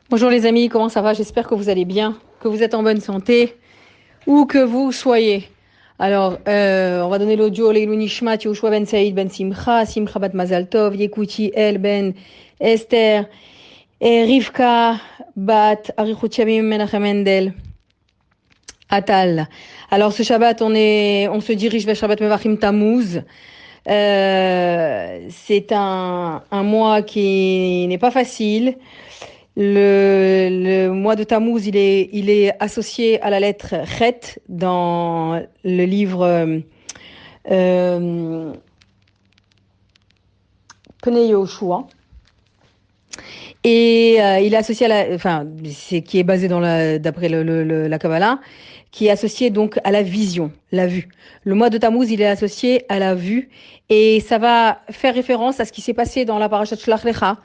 Bonjour les amis, comment ça va? J'espère que vous allez bien, que vous êtes en bonne santé, où que vous soyez. Alors, on va donner l'audio Leilou Nishmat, Yehoshua ben Saïd ben Simcha, Simcha bat Mazal Tov, Yekuti El ben Esther, et Rivka bat Arichut Shamim Menachem Mendel, Atal. Alors ce Shabbat, on se dirige vers Shabbat Mevachim Tammuz. C'est un mois qui n'est pas facile. Le mois de Tammuz, il est associé à la lettre Chet dans le livre Pnei Yehoshua. Et il est associé qui est basé d'après la Kabbalah, qui est associé donc à la vision, la vue. Le mois de Tammuz, il est associé à la vue, et ça va faire référence à ce qui s'est passé dans la parashat Shlach Lecha,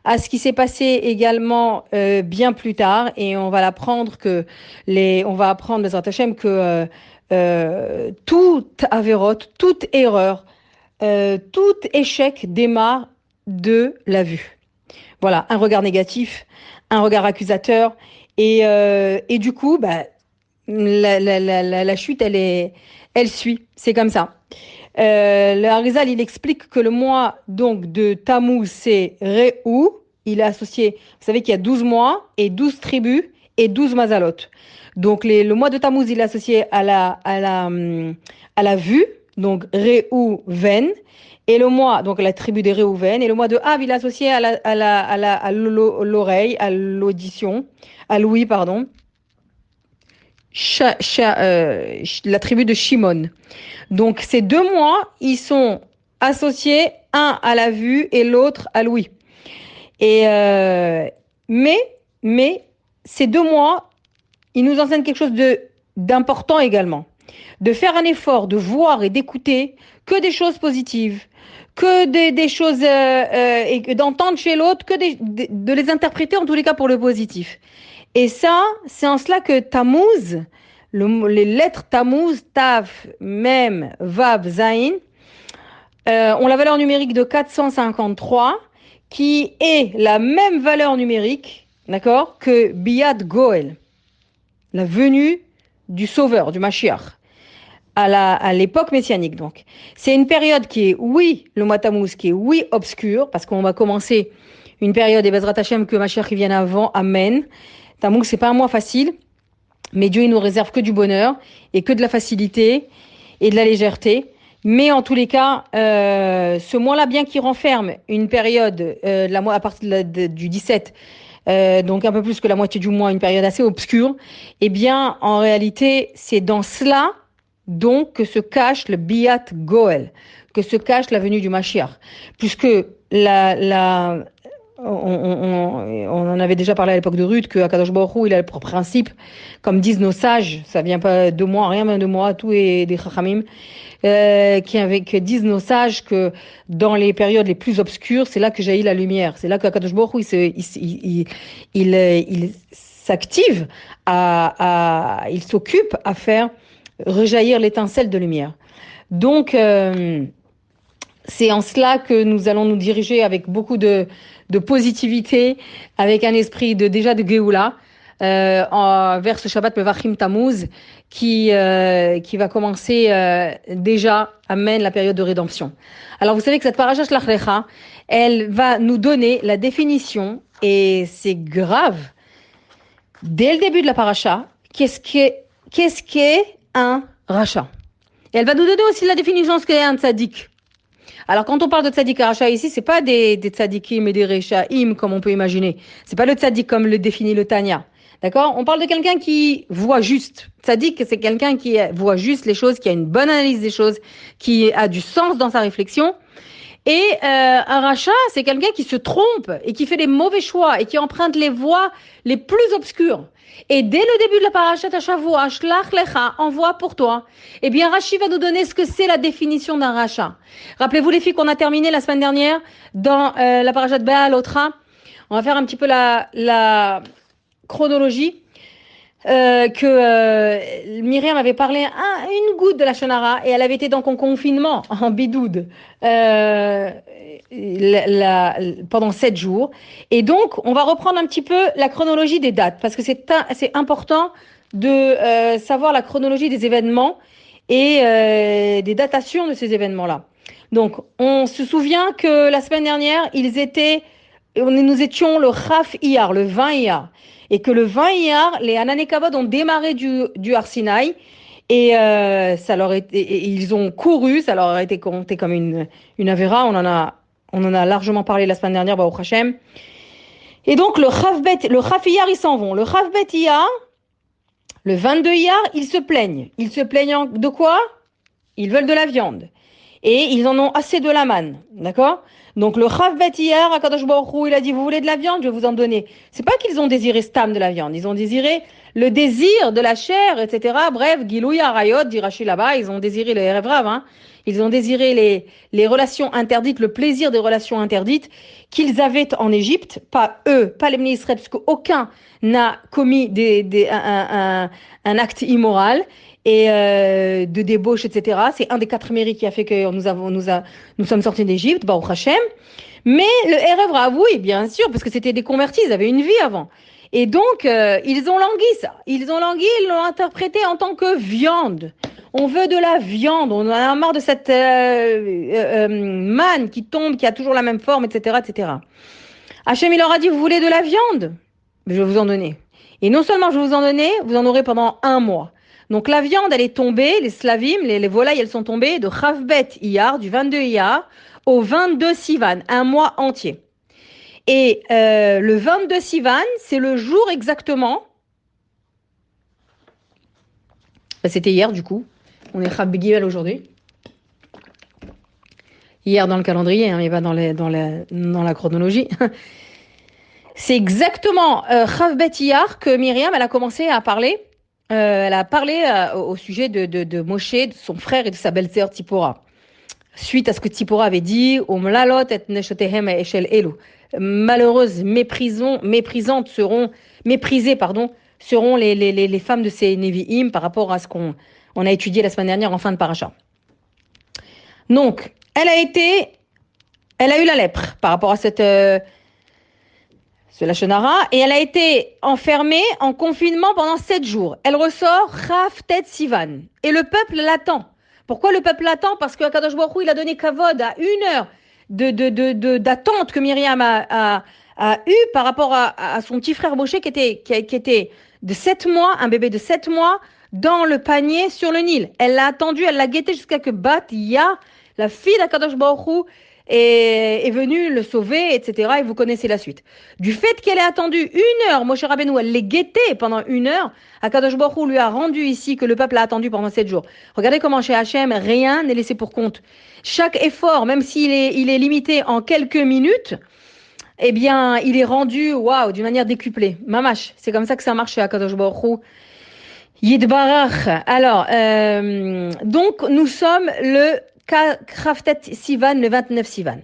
à ce qui s'est passé également bien plus tard, et on va apprendre Bezrat Hashem que toute avérote, toute erreur, tout échec démarre de la vue. Voilà, un regard négatif, un regard accusateur, et du coup, la chute, elle suit, c'est comme ça. Le Harizal, il explique que le mois donc de Tammuz, c'est Réhou. Il est associé, vous savez qu'il y a 12 mois et 12 tribus et 12 mazalot. Donc le mois de Tammuz, il est associé à la vue, donc Réhou Ven. Et le mois, donc la tribu des Réhouven, et le mois de Av, il est associé à l'oreille, à l'audition, à l'ouïe, pardon, la tribu de Shimon. Donc ces deux mois, ils sont associés, un à la vue et l'autre à l'ouïe. Et mais ces deux mois, ils nous enseignent quelque chose d'important également, de faire un effort, de voir et d'écouter que des choses positives, que des choses et d'entendre chez l'autre, de les interpréter en tous les cas pour le positif. Et ça, c'est en cela que Tammuz, les lettres Tammuz, Tav, Mem, Vav, Zain, ont la valeur numérique de 453, qui est la même valeur numérique, d'accord, que Biat Goel, la venue du Sauveur, du Mashiach, à l'époque messianique. Donc, c'est une période qui est, oui, le mois Tammuz, qui est, oui, obscure, parce qu'on va commencer une période, et Bezrat Hashem, que Mashiach vienne avant, Amen. Tammuz, c'est pas un mois facile, mais Dieu, il nous réserve que du bonheur, et que de la facilité, et de la légèreté. Mais en tous les cas, ce mois-là, bien qu'il renferme une période, à partir du 17, donc un peu plus que la moitié du mois, une période assez obscure, eh bien, en réalité, c'est dans cela donc que se cache le Biat Goel, que se cache la venue du Mashiach. Puisque on en avait déjà parlé à l'époque de Ruth, que Akadosh Baruch Hu, il a le propre principe, comme disent nos sages, ça vient pas de moi, rien de moi, tout est des Chachamim, que disent nos sages que dans les périodes les plus obscures, c'est là que jaillit la lumière, c'est là que Akadosh Baruch Hu, il s'active, il s'occupe à faire rejaillir l'étincelle de lumière. Donc, c'est en cela que nous allons nous diriger avec beaucoup de positivité, avec un esprit de Géoula, vers ce Shabbat Mevachim Tammuz qui va commencer déjà, amène la période de rédemption. Alors vous savez que cette parasha Shlach Lecha, elle va nous donner la définition, et c'est grave, dès le début de la parasha, qu'est-ce qu'est un rachat. Et elle va nous donner aussi la définition de ce qu'est un tzaddik. Alors quand on parle de tzaddik et rachat ici, c'est pas des tzaddikim et des rechaim comme on peut imaginer. C'est pas le tzaddik comme le définit le Tanya. D'accord? On parle de quelqu'un qui voit juste. Tzaddik, c'est quelqu'un qui voit juste les choses, qui a une bonne analyse des choses, qui a du sens dans sa réflexion. Et un rachat, c'est quelqu'un qui se trompe et qui fait des mauvais choix et qui emprunte les voies les plus obscures. Et dès le début de la parashat Shavua, Shlach Lecha, envoie pour toi. Eh bien, Rashi va nous donner ce que c'est la définition d'un rachat. Rappelez-vous les filles qu'on a terminé la semaine dernière dans la parashat Be'alotra. On va faire un petit peu la chronologie. que Myriam avait parlé une goutte de la Shonara et elle avait été dans son confinement en bidoud pendant 7 jours. Et donc, on va reprendre un petit peu la chronologie des dates parce que c'est important de savoir la chronologie des événements et des datations de ces événements-là. Donc, on se souvient que la semaine dernière, nous étions le Chaf Iyar, le 20 Iyar. Et que le 20 Iyar, les Hananekavod ont démarré du Arsinaï et ils ont couru, ça leur a été compté comme une avéra. On en a largement parlé la semaine dernière, Baruch Hashem. Et donc le Chaf Iyar, ils s'en vont. Le Chaf Bet Iyar, le 22 Iyar, ils se plaignent. Ils se plaignent de quoi? Ils veulent de la viande. Et ils en ont assez de la manne, d'accord? Donc le Chav Bet Iyar, Akadosh Baruch Hu, il a dit, vous voulez de la viande, je vais vous en donner. C'est pas qu'ils ont désiré stam de la viande, ils ont désiré le désir de la chair, etc. Bref, Gilouya Arayot, dit Rashi là-bas, ils ont désiré le Erev Rav, hein. Ils ont désiré les relations interdites, le plaisir des relations interdites qu'ils avaient en Égypte, pas eux, pas les Bnei Israël, parce qu'aucun n'a commis un acte immoral et de débauche, etc. C'est un des 4 mérites qui a fait que nous sommes sortis d'Égypte, Baruch Hashem. Mais le Erev Rav, oui, bien sûr, parce que c'était des convertis, ils avaient une vie avant. Et donc, ils ont langui ça. Ils l'ont interprété en tant que viande. On veut de la viande, on en a marre de cette manne qui tombe, qui a toujours la même forme, etc., etc. Hachem, il leur a dit, vous voulez de la viande? Je vais vous en donner. Et non seulement je vais vous en donner, vous en aurez pendant 1 mois. Donc la viande, elle est tombée, les slavim, les volailles, elles sont tombées de Chavbet Iyar, du 22 Iyar, au 22 Sivan, 1 mois entier. Et le 22 Sivan, c'est le jour exactement. C'était hier du coup. On est Chab Gimel aujourd'hui. Hier dans le calendrier, hein, mais pas dans la chronologie. C'est exactement Chavbet Iyar que Myriam, elle a commencé à parler. Elle a parlé au sujet de Moshe, de son frère et de sa belle-sœur Tzipora. Suite à ce que Tzipora avait dit, Omlalot et neshotehem eshel elu. Malheureuses, méprisées, seront les femmes de ces Nevi'im par rapport à ce qu'on a étudié la semaine dernière en fin de paracha. Donc, elle a eu la lèpre par rapport à ce Lashon Hara, et elle a été enfermée en confinement pendant 7 jours. Elle ressort Chaf Tet Sivan. Et le peuple l'attend. Pourquoi le peuple l'attend? Parce que Akadosh Baruch Hu, il a donné kavod à 1 heure d'attente que Myriam a eu par rapport à son petit frère Moshe qui était de 7 mois, un bébé de 7 mois, dans le panier sur le Nil. Elle l'a attendu, elle l'a guetté jusqu'à que Bat Ya, la fille d'Akadosh Baruch Hu, est venue le sauver, etc. Et vous connaissez la suite. Du fait qu'elle ait attendu 1 heure, Moshe Rabbeinu, elle l'ait guetté pendant 1 heure, Akadosh Baruch Hu lui a rendu ici que le peuple a attendu pendant 7 jours. Regardez comment chez Hachem, rien n'est laissé pour compte. Chaque effort, même s'il est limité en quelques minutes, eh bien, il est rendu, waouh, d'une manière décuplée. Mamash, c'est comme ça que ça marche chez Akadosh Baruch Hu. Yidbarach. Alors, donc, nous sommes le Chavtet Sivan, le 29 Sivan.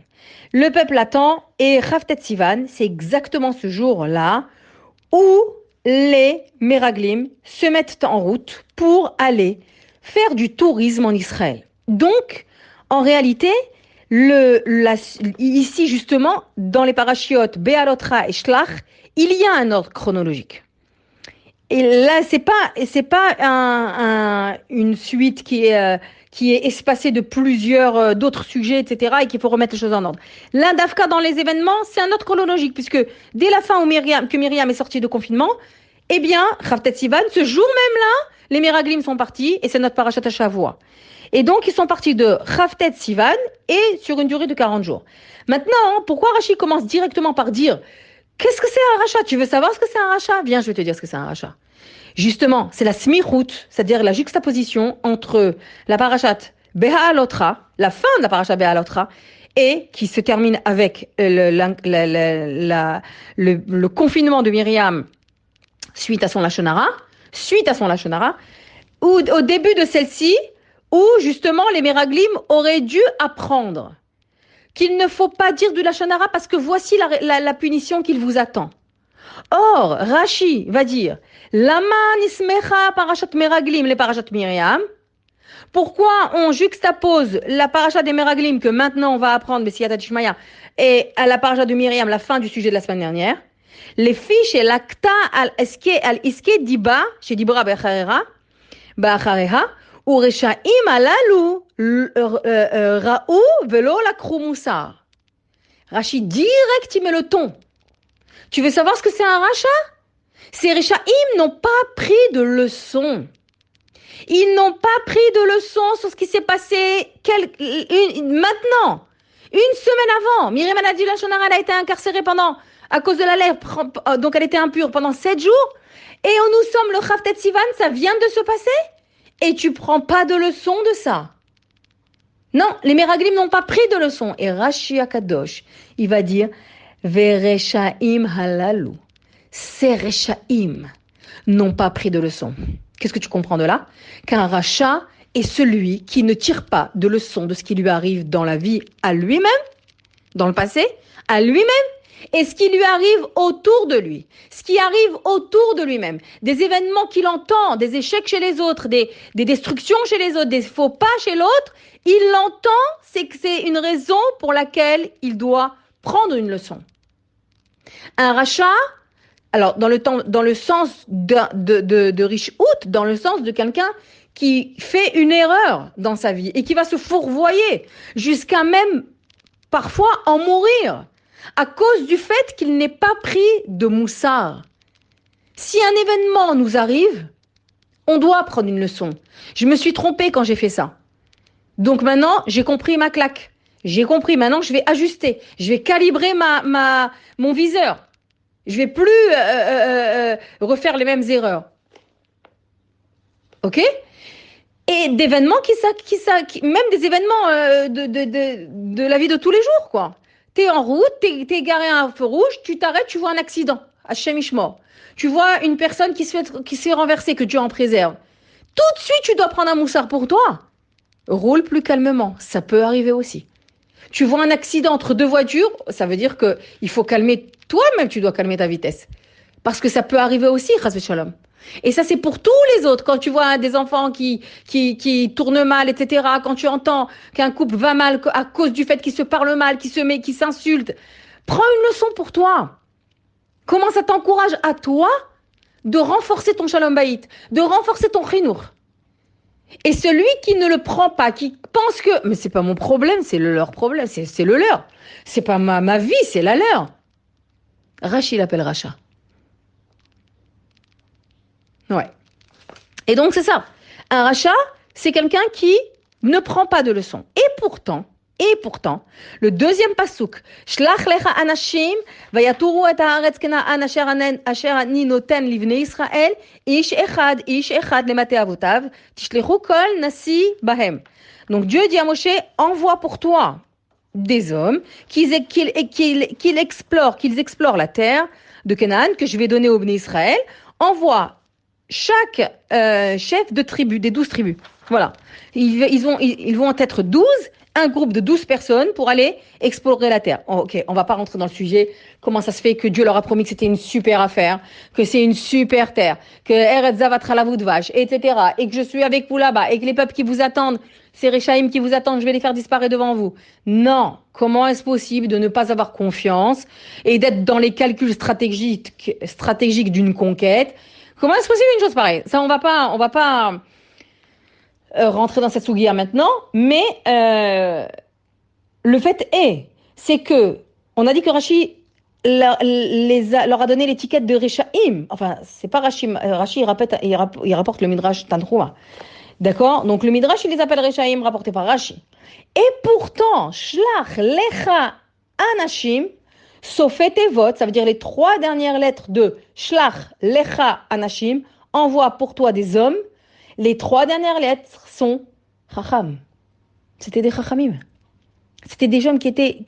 Le peuple attend et Chavtet Sivan, c'est exactement ce jour-là où les Meraglim se mettent en route pour aller faire du tourisme en Israël. Donc, en réalité, ici justement, dans les parachiotes Be'alotra et Shlach, il y a un ordre chronologique. Et là, c'est pas une suite qui est espacée de plusieurs d'autres sujets, etc., et qu'il faut remettre les choses en ordre. Là, Dafka, dans les événements, c'est un ordre chronologique, puisque dès la fin que Myriam est sortie de confinement, eh bien, Chavtet Sivan, ce jour même-là, les Meraglim sont partis, et c'est notre parachat à Shavua. Et donc, ils sont partis de Chavtet Sivan, et sur une durée de 40 jours. Maintenant, pourquoi Rashi commence directement par dire qu'est-ce que c'est un rachat? Tu veux savoir ce que c'est un rachat? Viens, je vais te dire ce que c'est un rachat. Justement, c'est la smichut, c'est-à-dire la juxtaposition entre la parachat Beha'alotra, la fin de la parachat Beha'alotra, et qui se termine avec le confinement de Myriam suite à son Lashon Hara, ou au début de celle-ci, où justement les Meraglim auraient dû apprendre qu'il ne faut pas dire du Lashon Hara parce que voici la punition qu'il vous attend. Or, Rashi va dire, Lama nismecha parashat meraglim les parashat Miriam. Pourquoi on juxtapose la paracha des meraglim que maintenant on va apprendre, Bessiyata Tishmaya, et à la paracha de Miriam, la fin du sujet de la semaine dernière. Les fiches et l'acta al-iske diba, chez Dibra ba'achareha, ou reshaim alalu ra'u velo lakru musar. Rashi direct, il met le ton. Tu veux savoir ce que c'est un rachat? Ces Réchaïm n'ont pas pris de leçon. Ils n'ont pas pris de leçon sur ce qui s'est passé maintenant. Une semaine avant. Myriam Anadi Lachonara, elle a été incarcérée à cause de la lèpre. Donc elle était impure pendant 7 jours. Et nous sommes le Chavtet Sivan, ça vient de se passer. Et tu prends pas de leçon de ça. Non, les Meraglim n'ont pas pris de leçon. Et Rashi Akadosh, il va dire, Vereshaim halalu. Ces Reshaim n'ont pas pris de leçon. Qu'est-ce que tu comprends de là? Qu'un rachat est celui qui ne tire pas de leçon de ce qui lui arrive dans la vie à lui-même, dans le passé, à lui-même, et ce qui lui arrive autour de lui, ce qui arrive autour de lui-même, des événements qu'il entend, des échecs chez les autres, des destructions chez les autres, des faux pas chez l'autre, il l'entend, c'est que c'est une raison pour laquelle il doit prendre une leçon. Un rachat, alors dans le sens de riche out, dans le sens de quelqu'un qui fait une erreur dans sa vie et qui va se fourvoyer jusqu'à même parfois en mourir à cause du fait qu'il n'ait pas pris de moussard. Si un événement nous arrive, on doit prendre une leçon. Je me suis trompée quand j'ai fait ça. Donc maintenant, j'ai compris ma claque. J'ai compris, maintenant je vais ajuster. Je vais calibrer mon viseur. Je vais plus refaire les mêmes erreurs. Ok? Et d'événements même des événements de la vie de tous les jours, quoi. T'es en route, t'es garé à un feu rouge, tu t'arrêtes, tu vois un accident. Hachem Ishmor. Tu vois une personne qui s'est renversée, que tu en préserves. Tout de suite, tu dois prendre un moussard pour toi. Roule plus calmement. Ça peut arriver aussi. Tu vois un accident entre deux voitures, ça veut dire que il faut calmer, toi-même tu dois calmer ta vitesse. Parce que ça peut arriver aussi, Chas Shalom. Et ça c'est pour tous les autres. Quand tu vois des enfants qui tournent mal, etc. Quand tu entends qu'un couple va mal à cause du fait qu'ils se parlent mal, qu'ils s'insultent, prends une leçon pour toi. Comment ça t'encourage à toi de renforcer ton Shalom Bayit, de renforcer ton Chinour. Et celui qui ne le prend pas, qui pense que mais c'est pas mon problème, c'est leur problème, c'est le leur. C'est pas ma vie, c'est la leur. Rachi l'appelle Racha. Ouais. Et donc c'est ça. Un Racha, c'est quelqu'un qui ne prend pas de leçons. Et pourtant, le deuxième pasouk, Shlach lecha anashim, vayaturu et haaretz kena'an asher ani noten livnei Israël, ish echad lemate avotav, tishlechu kol nasi bahem. Donc Dieu dit à Moshe, envoie pour toi des hommes qu'ils explorent la terre de Canaan que je vais donner au Bnei Israël. Envoie chaque chef de tribu, des 12 tribus. Voilà. Ils vont être 12, un groupe de 12 personnes pour aller explorer la terre. Ok, on va pas rentrer dans le sujet. Comment ça se fait que Dieu leur a promis que c'était une super affaire, que c'est une super terre, que Eretz Zavatra la vache, etc. Et que je suis avec vous là-bas, et que les peuples qui vous attendent, ces Réchaïm qui vous attendent, je vais les faire disparaître devant vous. Non. Comment est-ce possible de ne pas avoir confiance et d'être dans les calculs stratégiques d'une conquête? Comment est-ce possible une chose pareille? Ça, on va pas rentrer dans cette souguia maintenant, mais le fait c'est que on a dit que Rashi leur a donné l'étiquette de Réchaïm. Enfin, c'est pas Rashi. Rashi il rapporte le Midrash Tanchuma. D'accord? Donc le Midrash, il les appelle Réchaïm, rapporté par Rashi. Et pourtant, Shlach Lecha Anashim, Sofet et Vot, ça veut dire les 3 dernières lettres de Shlach Lecha Anashim, envoie pour toi des hommes. Les 3 dernières lettres sont Chacham. C'était des Chachamim. C'était des hommes qui étaient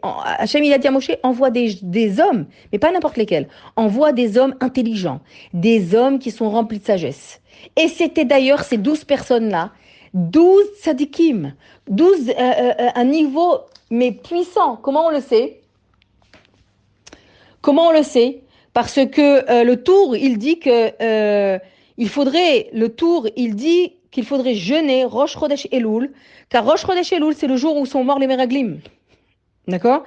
Hachem il a dit à Moshe, envoie des hommes, mais pas n'importe lesquels. Envoie des hommes intelligents, des hommes qui sont remplis de sagesse. Et c'était d'ailleurs ces 12 personnes-là, 12 tzadikim, 12 un niveau mais puissant. Comment on le sait? Parce que le tour, il dit que il dit qu'il faudrait jeûner Rosh Chodesh Elul, car Rosh Chodesh Elul, c'est le jour où sont morts les Meraglim. D'accord?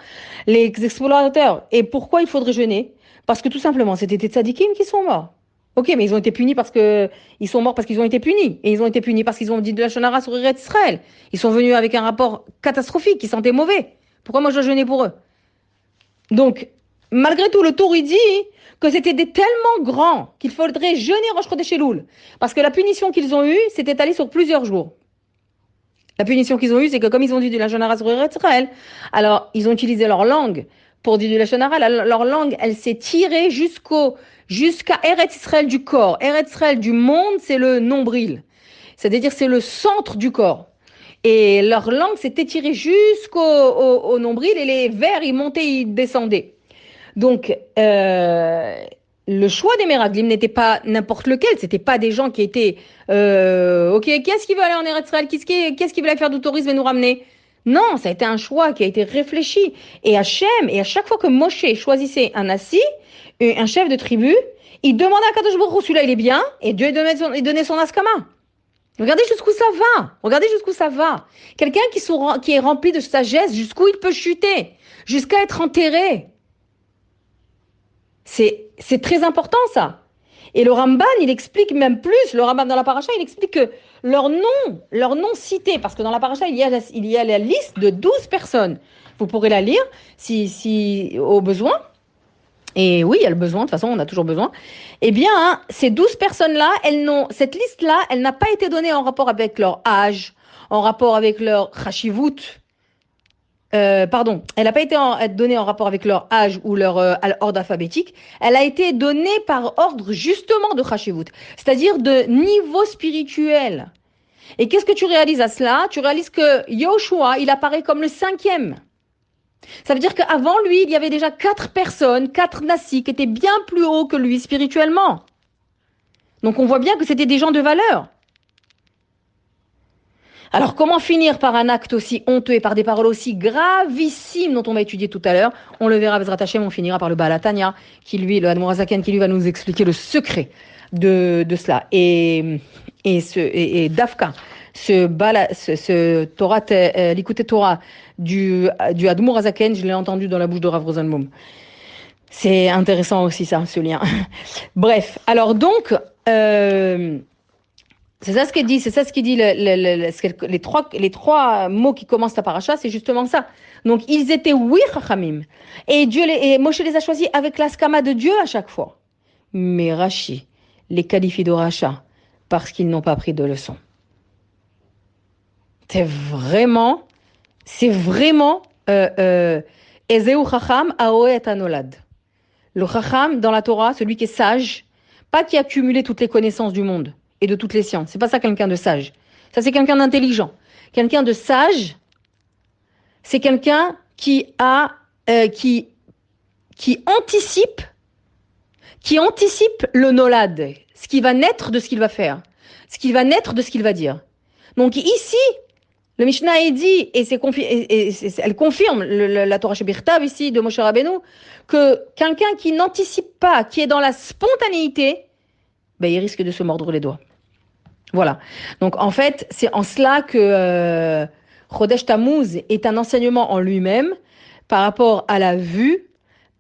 Les explorateurs. Et pourquoi il faudrait jeûner? Parce que tout simplement, c'était des tzadikim qui sont morts. Ok, mais ils ont été punis parce que ils sont morts parce qu'ils ont été punis. Et ils ont été punis parce qu'ils ont dit de la Shonara sur Eretz Israël. Ils sont venus avec un rapport catastrophique, ils sentaient mauvais. Pourquoi moi je dois jeûner pour eux? Donc, malgré tout, le Tour, il dit que c'était tellement grand qu'il faudrait jeûner Rosh Chodesh Elul. Parce que la punition qu'ils ont eue s'est étalée sur plusieurs jours. La punition qu'ils ont eue, c'est que comme ils ont dit de la Shonara sur Eretz Israël, alors ils ont utilisé leur langue pour dire de la Shonara. Leur langue, elle s'est tirée jusqu'à Eretz Israël du corps. Eretz Israël du monde, c'est le nombril. C'est-à-dire, c'est le centre du corps. Et leur langue s'est étirée jusqu'au nombril et les vers, ils montaient, ils descendaient. Donc, le choix des Meraglim n'était pas n'importe lequel. C'était pas des gens qui étaient, ok, qu'est-ce qui veut aller en Eretz Israël? Qu'est-ce qui veut aller faire du tourisme et nous ramener? Non, ça a été un choix qui a été réfléchi. Et Hachem, et à chaque fois que Moshe choisissait un assis, un chef de tribu, il demandait à Kadosh Baruch Hu, celui-là il est bien, et Dieu donnait son askama. Regardez jusqu'où ça va. Regardez jusqu'où ça va. Quelqu'un qui est rempli de sagesse, jusqu'où il peut chuter, jusqu'à être enterré. C'est très important ça. Et le Ramban, il explique même plus, le Ramban dans la paracha, il explique que leur nom cité, parce que dans la paracha, il y a la liste de 12 personnes. Vous pourrez la lire si au besoin. Et oui, il y a le besoin, de toute façon, on a toujours besoin. Eh bien, hein, ces 12 personnes-là, cette liste-là, elle n'a pas été donnée en rapport avec leur âge, en rapport avec leur chashivut. Elle n'a pas été donnée en rapport avec leur âge ou leur ordre alphabétique. Elle a été donnée par ordre justement de chashivut, c'est-à-dire de niveau spirituel. Et qu'est-ce que tu réalises à cela? Tu réalises que Yoshua, il apparaît comme le 5e. Ça veut dire qu'avant lui, il y avait déjà 4 personnes, 4 nassis qui étaient bien plus hauts que lui spirituellement. Donc on voit bien que c'était des gens de valeur. Alors comment finir par un acte aussi honteux et par des paroles aussi gravissimes dont on va étudier tout à l'heure? On le verra, Bezrat Hashem, on finira par le Baal HaTanya, le Admor HaZaken, qui lui va nous expliquer le secret de cela. Et Dafka, ce Torah, l'écouter Torah du Admor HaZaken, je l'ai entendu dans la bouche de Rav Rosenbaum. C'est intéressant aussi ça, ce lien. Bref, alors donc, c'est ça ce qu'il dit, les trois mots qui commencent la paracha, c'est justement ça. Donc ils étaient oui chachamim, et Moshe les a choisis avec l'askama de Dieu à chaque fois. Mais Rashi les qualifie de racha parce qu'ils n'ont pas pris de leçon. C'est vraiment Ezeu chacham aoe et anolad. Le chacham dans la Torah, celui qui est sage, pas qui a cumulé toutes les connaissances du monde et de toutes les sciences. C'est pas ça quelqu'un de sage. Ça c'est quelqu'un d'intelligent. Quelqu'un de sage, c'est quelqu'un qui anticipe le nolad, ce qui va naître de ce qu'il va faire, ce qui va naître de ce qu'il va dire. Donc ici, le Mishnah est dit, elle confirme la Torah Shebirtav ici de Moshe Rabbeinu, que quelqu'un qui n'anticipe pas, qui est dans la spontanéité, il risque de se mordre les doigts. Voilà. Donc en fait, c'est en cela que Chodesh Tammuz est un enseignement en lui-même par rapport à la vue,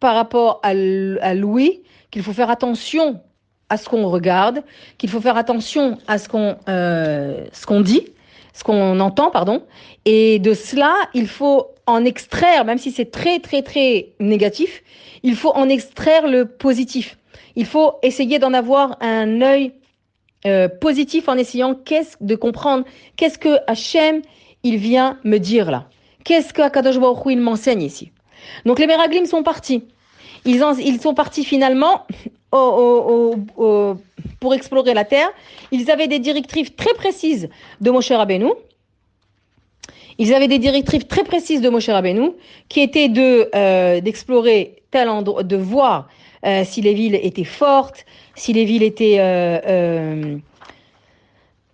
par rapport à l'ouïe, qu'il faut faire attention à ce qu'on regarde, qu'il faut faire attention à ce qu'on dit, ce qu'on entend, pardon. Et de cela, il faut en extraire, même si c'est très, très, très négatif, il faut en extraire le positif. Il faut essayer d'en avoir un œil positif en essayant de comprendre qu'est-ce que Hachem, il vient me dire là. Qu'est-ce que Akadosh Baruch Hu, il m'enseigne ici. Donc les Meraglim sont partis. Ils sont partis finalement pour explorer la terre. Ils avaient des directives très précises de Moshe Rabbeinu. Qui étaient d'explorer tel endroit, de voir si les villes étaient fortes, si les villes étaient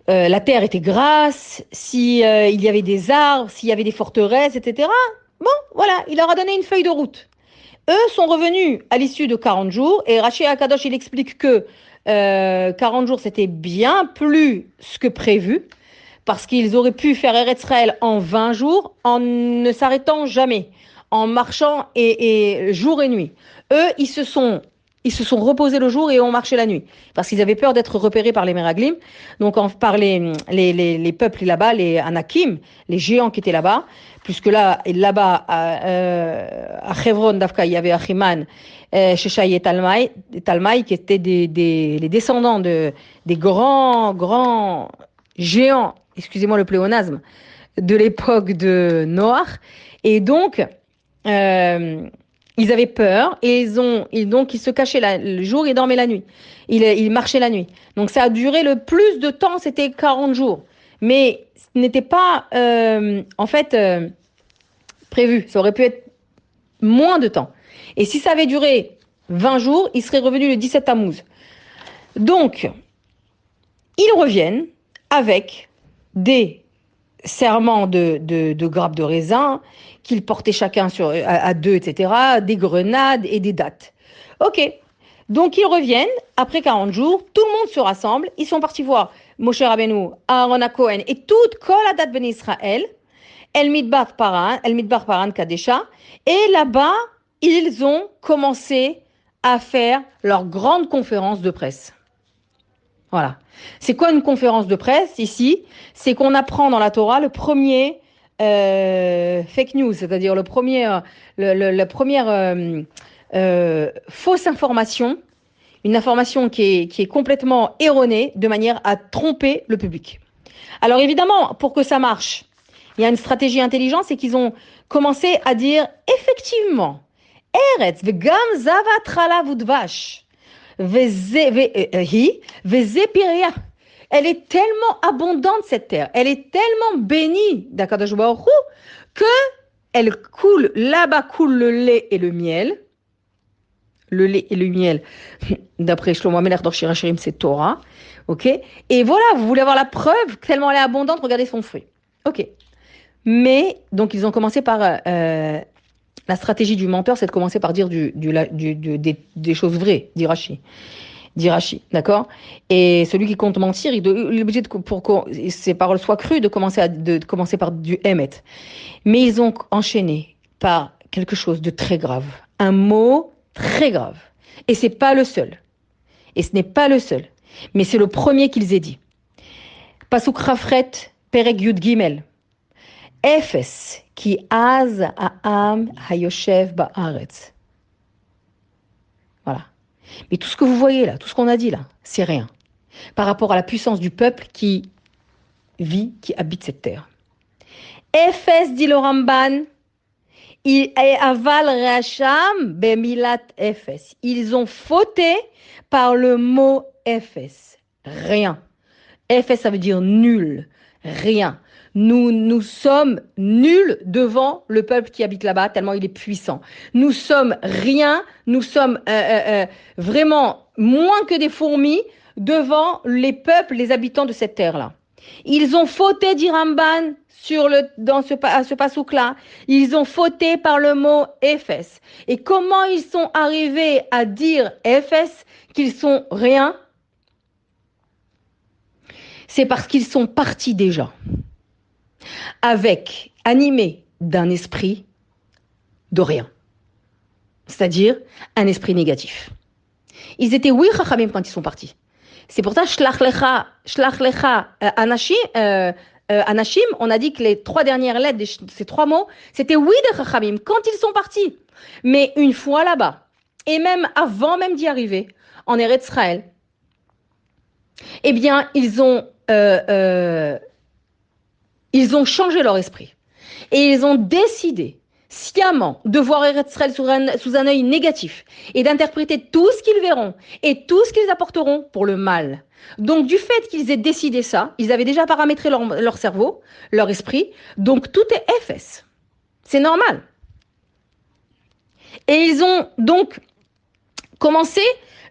la terre était grasse, si il y avait des arbres, s'il y avait des forteresses, etc. Bon, voilà, il leur a donné une feuille de route. Eux sont revenus à l'issue de 40 jours, et Rashi Akadosh, il explique que 40 jours, c'était bien plus que prévu, parce qu'ils auraient pu faire Eretz Israël en 20 jours, en ne s'arrêtant jamais, en marchant et jour et nuit. Eux, ils se sont reposés le jour et ont marché la nuit, parce qu'ils avaient peur d'être repérés par les Meraglim, donc par les peuples là-bas, les Anakim, les géants qui étaient là-bas, puisque là-bas, à Hebron, Dafka, il y avait Achiman, Sheshai et Talmaï, qui étaient les descendants des grands géants, excusez-moi le pléonasme, de l'époque de Noach. Et donc, ils avaient peur et donc ils se cachaient le jour et dormaient la nuit. Ils marchaient la nuit. Donc ça a duré le plus de temps, c'était 40 jours. Mais ce n'était pas, prévu. Ça aurait pu être moins de temps. Et si ça avait duré 20 jours, ils seraient revenus le 17 Tammuz. Donc, ils reviennent avec des serments de grappes de raisin qu'ils portaient chacun à deux, etc., des grenades et des dattes. Ok, donc ils reviennent, après 40 jours, tout le monde se rassemble, ils sont partis voir Moshe Rabbeinu, Aaron Cohen et toute Kol Adat Ben Israël, El Midbar Paran Kadesha, et là-bas, ils ont commencé à faire leur grande conférence de presse. Voilà. C'est quoi une conférence de presse ici? C'est qu'on apprend dans la Torah le premier fake news, c'est-à-dire la première fausse information, une information qui est complètement erronée de manière à tromper le public. Alors évidemment, pour que ça marche, il y a une stratégie intelligente, c'est qu'ils ont commencé à dire effectivement, Eretz vegam zavat chalav udvash. Elle est tellement abondante cette terre, elle est tellement bénie d'Akadosh Baruch Hu que elle coule, là-bas coule le lait et le miel. Le lait et le miel, d'après Shlomo Amelech dans Shir Hashirim, c'est Torah, ok. Et voilà, vous voulez avoir la preuve tellement elle est abondante, regardez son fruit, ok. Mais donc ils ont commencé par la stratégie du menteur, c'est de commencer par dire des choses vraies, dit Rashi, d'accord. Et celui qui compte mentir, il est obligé pour que ses paroles soient crues, de commencer par du émet. Mais ils ont enchaîné par quelque chose de très grave, un mot très grave. Et c'est pas le seul. Et ce n'est pas le seul. Mais c'est le premier qu'ils aient dit. Pasuk Rafret, Perek Yud Gimel. Efes, ki az ha'am hayoshev ba'aretz. Voilà. Mais tout ce que vous voyez là, tout ce qu'on a dit là, c'est rien. Par rapport à la puissance du peuple qui vit, qui habite cette terre. Efes, dit le Ramban, aval racham bemilat efes. Ils ont fauté par le mot efes. Rien. Efes, ça veut dire nul. Rien. Nous sommes nuls devant le peuple qui habite là-bas, tellement il est puissant. Nous sommes rien, nous sommes vraiment moins que des fourmis devant les peuples, les habitants de cette terre-là. Ils ont fauté, dit Ramban, à ce pasouk-là. Ils ont fauté par le mot Ephes. Et comment ils sont arrivés à dire Ephes, qu'ils sont rien? C'est parce qu'ils sont partis déjà, animés d'un esprit de rien, c'est-à-dire un esprit négatif. Ils étaient oui chachamim quand ils sont partis. C'est pour ça shlach lecha anashim, on a dit que les 3 dernières lettres de ces 3 mots, c'était oui de chachamim quand ils sont partis. Mais une fois là-bas, et même avant même d'y arriver, en Eretz Israël, eh bien, ils ont changé leur esprit. Et ils ont décidé sciemment de voir Eretz Israël sous un œil négatif et d'interpréter tout ce qu'ils verront et tout ce qu'ils apporteront pour le mal. Donc, du fait qu'ils aient décidé ça, ils avaient déjà paramétré leur cerveau, leur esprit, donc tout est FS. C'est normal. Et ils ont donc commencé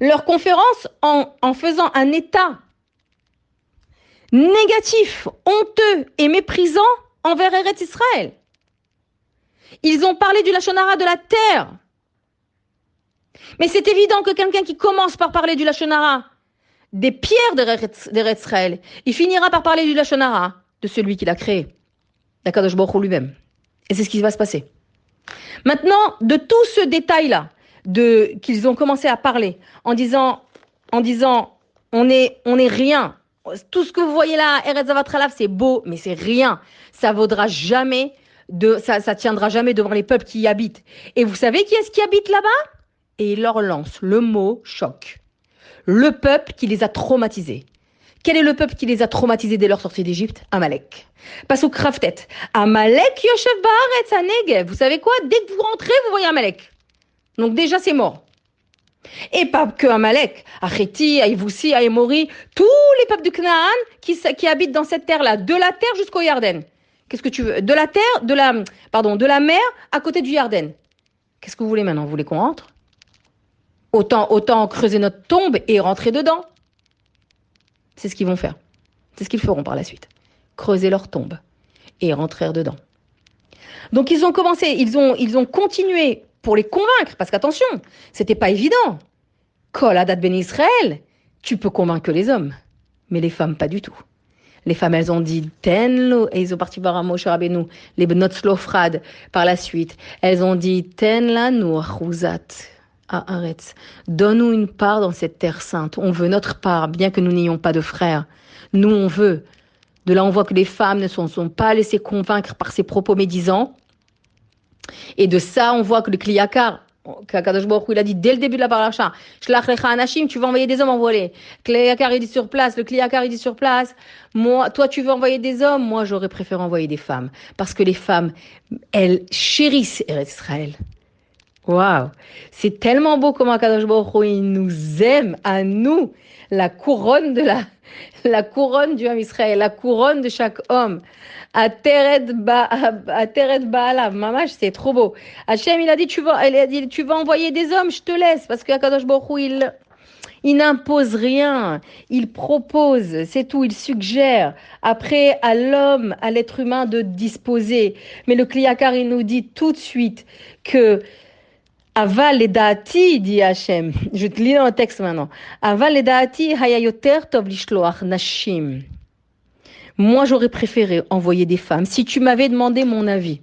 leur conférence en faisant un état négatif, honteux et méprisant envers Eretz Israël. Ils ont parlé du Lachon Hara de la terre. Mais c'est évident que quelqu'un qui commence par parler du Lachon Hara, des pierres d'Eretz Israël, il finira par parler du Lachon Hara, de celui qui l'a créé, d'Akadosh Baruch Hu lui-même. Et c'est ce qui va se passer. Maintenant, de tout ce détail-là, qu'ils ont commencé à parler, en disant, on est rien. Tout ce que vous voyez là, Eretz Zavatralav, c'est beau, mais c'est rien. Ça vaudra jamais, ça tiendra jamais devant les peuples qui y habitent. Et vous savez qui est-ce qui habite là-bas? Et il leur lance le mot choc. Le peuple qui les a traumatisés. Quel est le peuple qui les a traumatisés dès leur sortie d'Égypte? Amalek. Passe au Kraftet. Amalek Yoshev Baaretz Hanegev. Vous savez quoi? Dès que vous rentrez, vous voyez Amalek. Donc déjà, c'est mort. Et pas que Amalek, Achéti, Aïvoussi, Aïmori, tous les peuples de Canaan qui habitent dans cette terre-là, de la terre jusqu'au Yarden. Qu'est-ce que tu veux? De la mer à côté du Yarden. Qu'est-ce que vous voulez maintenant? Vous voulez qu'on rentre? Autant creuser notre tombe et rentrer dedans. C'est ce qu'ils vont faire. C'est ce qu'ils feront par la suite. Creuser leur tombe et rentrer dedans. Donc ils ont continué pour les convaincre, parce qu'attention, c'était pas évident. Kol Adat Ben Israël, tu peux convaincre les hommes, mais les femmes pas du tout. Les femmes, elles ont dit Tenlo, et ils ont parti voir à Moshe Rabbeinu, les Benot Slofrad, par la suite. Elles ont dit Ten lanu achuzat haaretz. Donne-nous une part dans cette terre sainte. On veut notre part, bien que nous n'ayons pas de frères. Nous, on veut. De là, on voit que les femmes ne sont pas laissées convaincre par ces propos médisants. Et de ça, on voit que le Kliyakar, qu'Akadosh Baruch Hu, il a dit dès le début de la paracha, Shlach lecha anashim, tu vas envoyer des hommes envolés. Kliyakar, il dit sur place, moi, toi, tu veux envoyer des hommes, moi, j'aurais préféré envoyer des femmes. Parce que les femmes, elles chérissent Eretz Israël. Waouh, c'est tellement beau comment Akadosh Baruch Hu, il nous aime à nous, la couronne du Ham Israël, la couronne de chaque homme. Ateret Baalav, mamash, c'est trop beau. Hachem, il a dit, tu vas envoyer des hommes, je te laisse, parce que Akadosh Baruch Hu, il n'impose rien, il propose, c'est tout, il suggère. Après, à l'homme, à l'être humain de disposer. Mais le Kliyakar, il nous dit tout de suite que Aval ledaati, dit Hachem. Je te lis dans le texte maintenant. Aval ledaati haya yoter tov lishloach nashim. Moi, j'aurais préféré envoyer des femmes. Si tu m'avais demandé mon avis.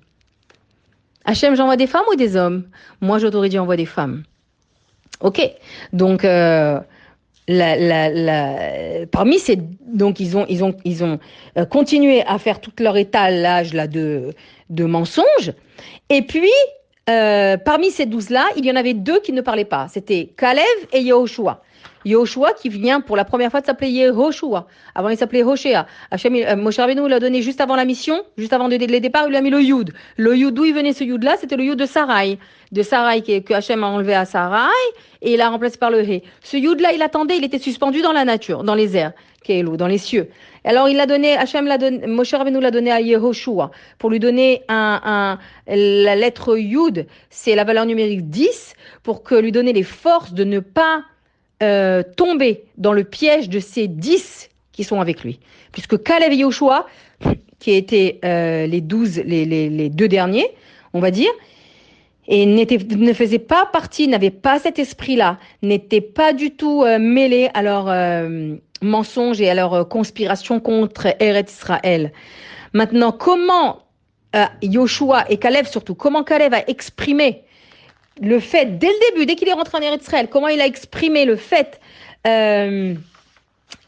Hachem, j'envoie des femmes ou des hommes? Moi, je t'aurais dit envoie des femmes. Ok. Donc, parmi ces, donc ils ont continué à faire tout leur étalage là de mensonges. Et puis, parmi ces 12-là, il y en avait 2 qui ne parlaient pas. C'était Kalev et Yehoshua. Yehoshua qui vient pour la première fois de s'appeler Yehoshua. Avant, il s'appelait Hoshea. Moshe Rabbeinu l'a donné juste avant la mission, juste avant le départ, il lui a mis le Yud. Le Yud, d'où il venait ce Yud-là? C'était le Yud de Sarai. De Sarai que Hachem a enlevé à Sarai et il l'a remplacé par le He. Ce Yud-là, il attendait, il était suspendu dans la nature, dans les airs, dans les cieux. Alors, Moshe Rabbeinu l'a donné à Yehoshua pour lui donner la lettre Yud, c'est la valeur numérique 10, pour lui donner les forces de ne pas tomber dans le piège de ces 10 qui sont avec lui. Puisque Kalev et Yehoshua, qui étaient les 12, les 2 derniers, on va dire, et ne faisaient pas partie, n'avaient pas cet esprit-là, n'étaient pas du tout mêlés à leur mensonges et à leur conspiration contre Eretz Israël. Maintenant, comment Yoshua et Kalev surtout, comment Kalev a exprimé le fait, dès le début, dès qu'il est rentré en Eretz Israël, comment il a exprimé le fait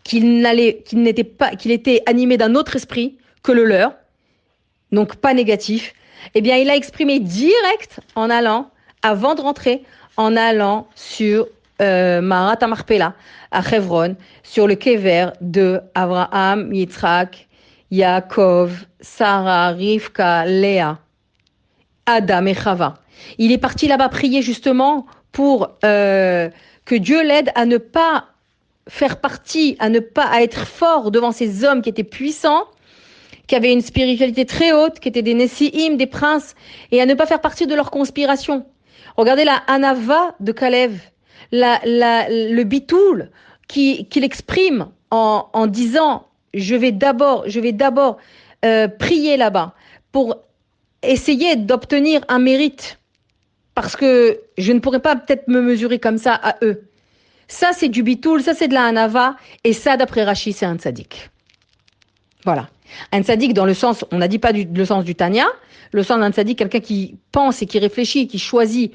qu'il était animé d'un autre esprit que le leur, donc pas négatif, eh bien, il a exprimé direct en allant, avant de rentrer, en allant sur Marat HaMarpela, à Hebron, sur le kever de Abraham, Yitzhak, Yaakov, Sarah, Rivka, Léa, Adam et Chava. Il est parti là-bas prier justement pour que Dieu l'aide à ne pas faire partie, à être fort devant ces hommes qui étaient puissants, qui avaient une spiritualité très haute, qui étaient des Nessiim, des princes, et à ne pas faire partie de leur conspiration. Regardez la Hanava de Kalev, le bitoul qu'il exprime en disant je vais d'abord prier là-bas pour essayer d'obtenir un mérite parce que je ne pourrais pas peut-être me mesurer comme ça à eux. Ça, c'est du bitoul, ça, c'est de la hanava, et ça, d'après Rashi, c'est un tzaddik. Voilà. Un tzaddik dans le sens, on n'a dit pas le sens du Tanya, le sens d'un tzaddik, quelqu'un qui pense et qui réfléchit, qui choisit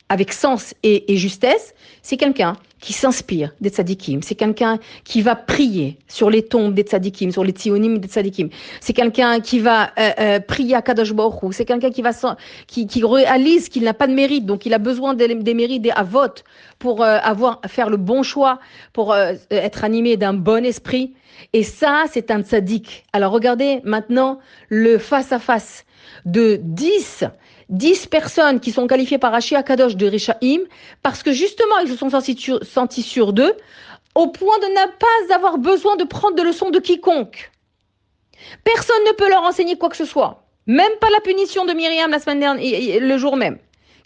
avec sens et justesse, c'est quelqu'un qui s'inspire des tzadikim, c'est quelqu'un qui va prier sur les tombes des tzadikim, sur les tzionim des tzadikim, c'est quelqu'un qui va prier à Kadosh Baruch Hu, c'est quelqu'un qui réalise qu'il n'a pas de mérite, donc il a besoin des mérites, des avot, pour faire le bon choix, pour être animé d'un bon esprit. Et ça, c'est un tzaddik. Alors regardez maintenant le face-à-face de 10 personnes qui sont qualifiées par Rashi Akadosh de Rishaim, parce que justement, ils se sont sentis sûrs d'eux, au point de ne pas avoir besoin de prendre de leçons de quiconque. Personne ne peut leur enseigner quoi que ce soit. Même pas la punition de Myriam la semaine dernière, le jour même,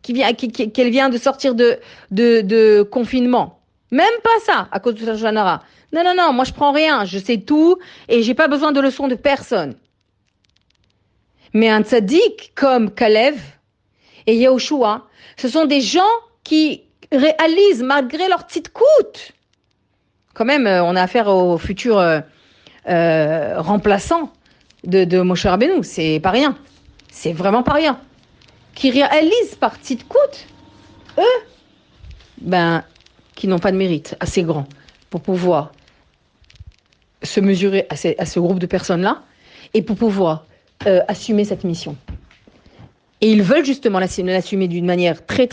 qu'elle vient de sortir de confinement. Même pas ça, à cause de sa Janara. Non, moi je prends rien, je sais tout, et j'ai pas besoin de leçons de personne. Mais un tzaddik comme Kalev et Yehoshua, ce sont des gens qui réalisent malgré leur petite coûte. Quand même, on a affaire au futur remplaçant de Moshe Rabbeinu, c'est pas rien. C'est vraiment pas rien. Qui réalisent par petite coûte, eux, qui n'ont pas de mérite assez grand pour pouvoir se mesurer à ce groupe de personnes-là et pour pouvoir assumer cette mission. Et ils veulent justement l'assumer d'une manière très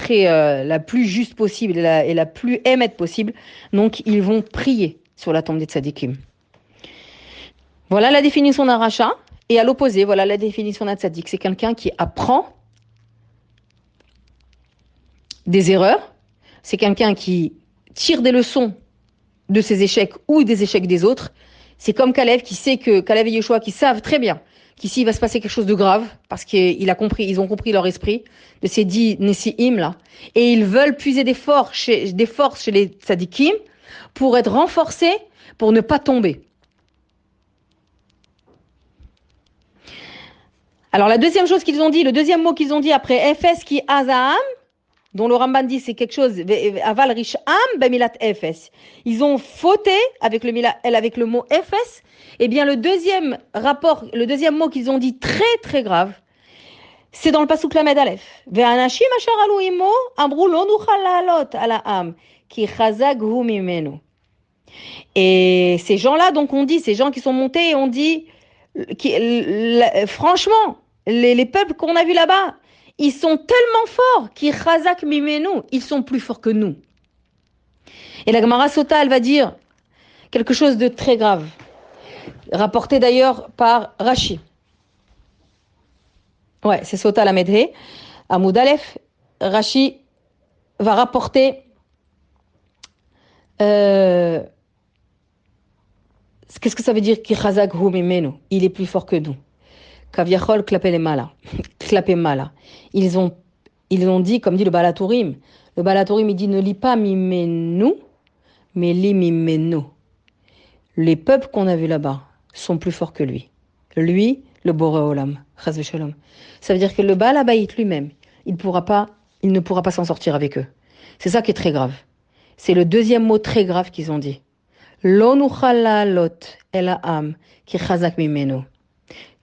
la plus juste possible et la plus émette possible. Donc ils vont prier sur la tombe des tzadikim. Voilà la définition d'un rachat. Et à l'opposé, voilà la définition d'un tzadik. C'est quelqu'un qui apprend des erreurs. C'est quelqu'un qui tire des leçons de ses échecs ou des échecs des autres. C'est comme Kalev qui sait que Kalev et Yeshua qui savent très bien qu'ici il va se passer quelque chose de grave parce ils ont compris leur esprit de ces 10 Nessi'im là, et ils veulent puiser des forces chez les tzadikim pour être renforcés, pour ne pas tomber. Alors la deuxième chose qu'ils ont dit, le deuxième mot qu'ils ont dit après Efes qui Azaham, dont le Ramban dit c'est quelque chose aval risham bemilat Efes. Ils ont fauté avec le mot Efes. Eh bien le deuxième mot qu'ils ont dit très grave, c'est dans le pasuk Lamed Aleph. Ve'anashim asher alu imo amru lo nuchal la'alot ala am ki chazak hu mimenu. Et ces gens-là, donc on dit, ces gens qui sont montés, on dit, franchement, les peuples qu'on a vus là-bas, ils sont tellement forts qu'ils chazak mimenu, ils sont plus forts que nous. Et la Gemara Sota, elle va dire quelque chose de très grave, rapporté d'ailleurs par Rashi. Ouais, c'est Sota la Medhe. À Moudalef, Rashi va rapporter qu'est-ce que ça veut dire ki chazak hu mimenu? Il est plus fort que nous. Kaviachol klapé mala. Ils ont dit, comme dit le Balatourim. Le Balatourim, il dit ne lis pas mimenu, mais lis mimenu. Les peuples qu'on a vus là-bas sont plus forts que lui. Lui, le Boré Olam. Chaz v'shalom. Ça veut dire que le Baal Habayit lui-même, il ne pourra pas s'en sortir avec eux. C'est ça qui est très grave. C'est le deuxième mot très grave qu'ils ont dit. Lo nuchal la'alot el ha'am ki chazak mimenu.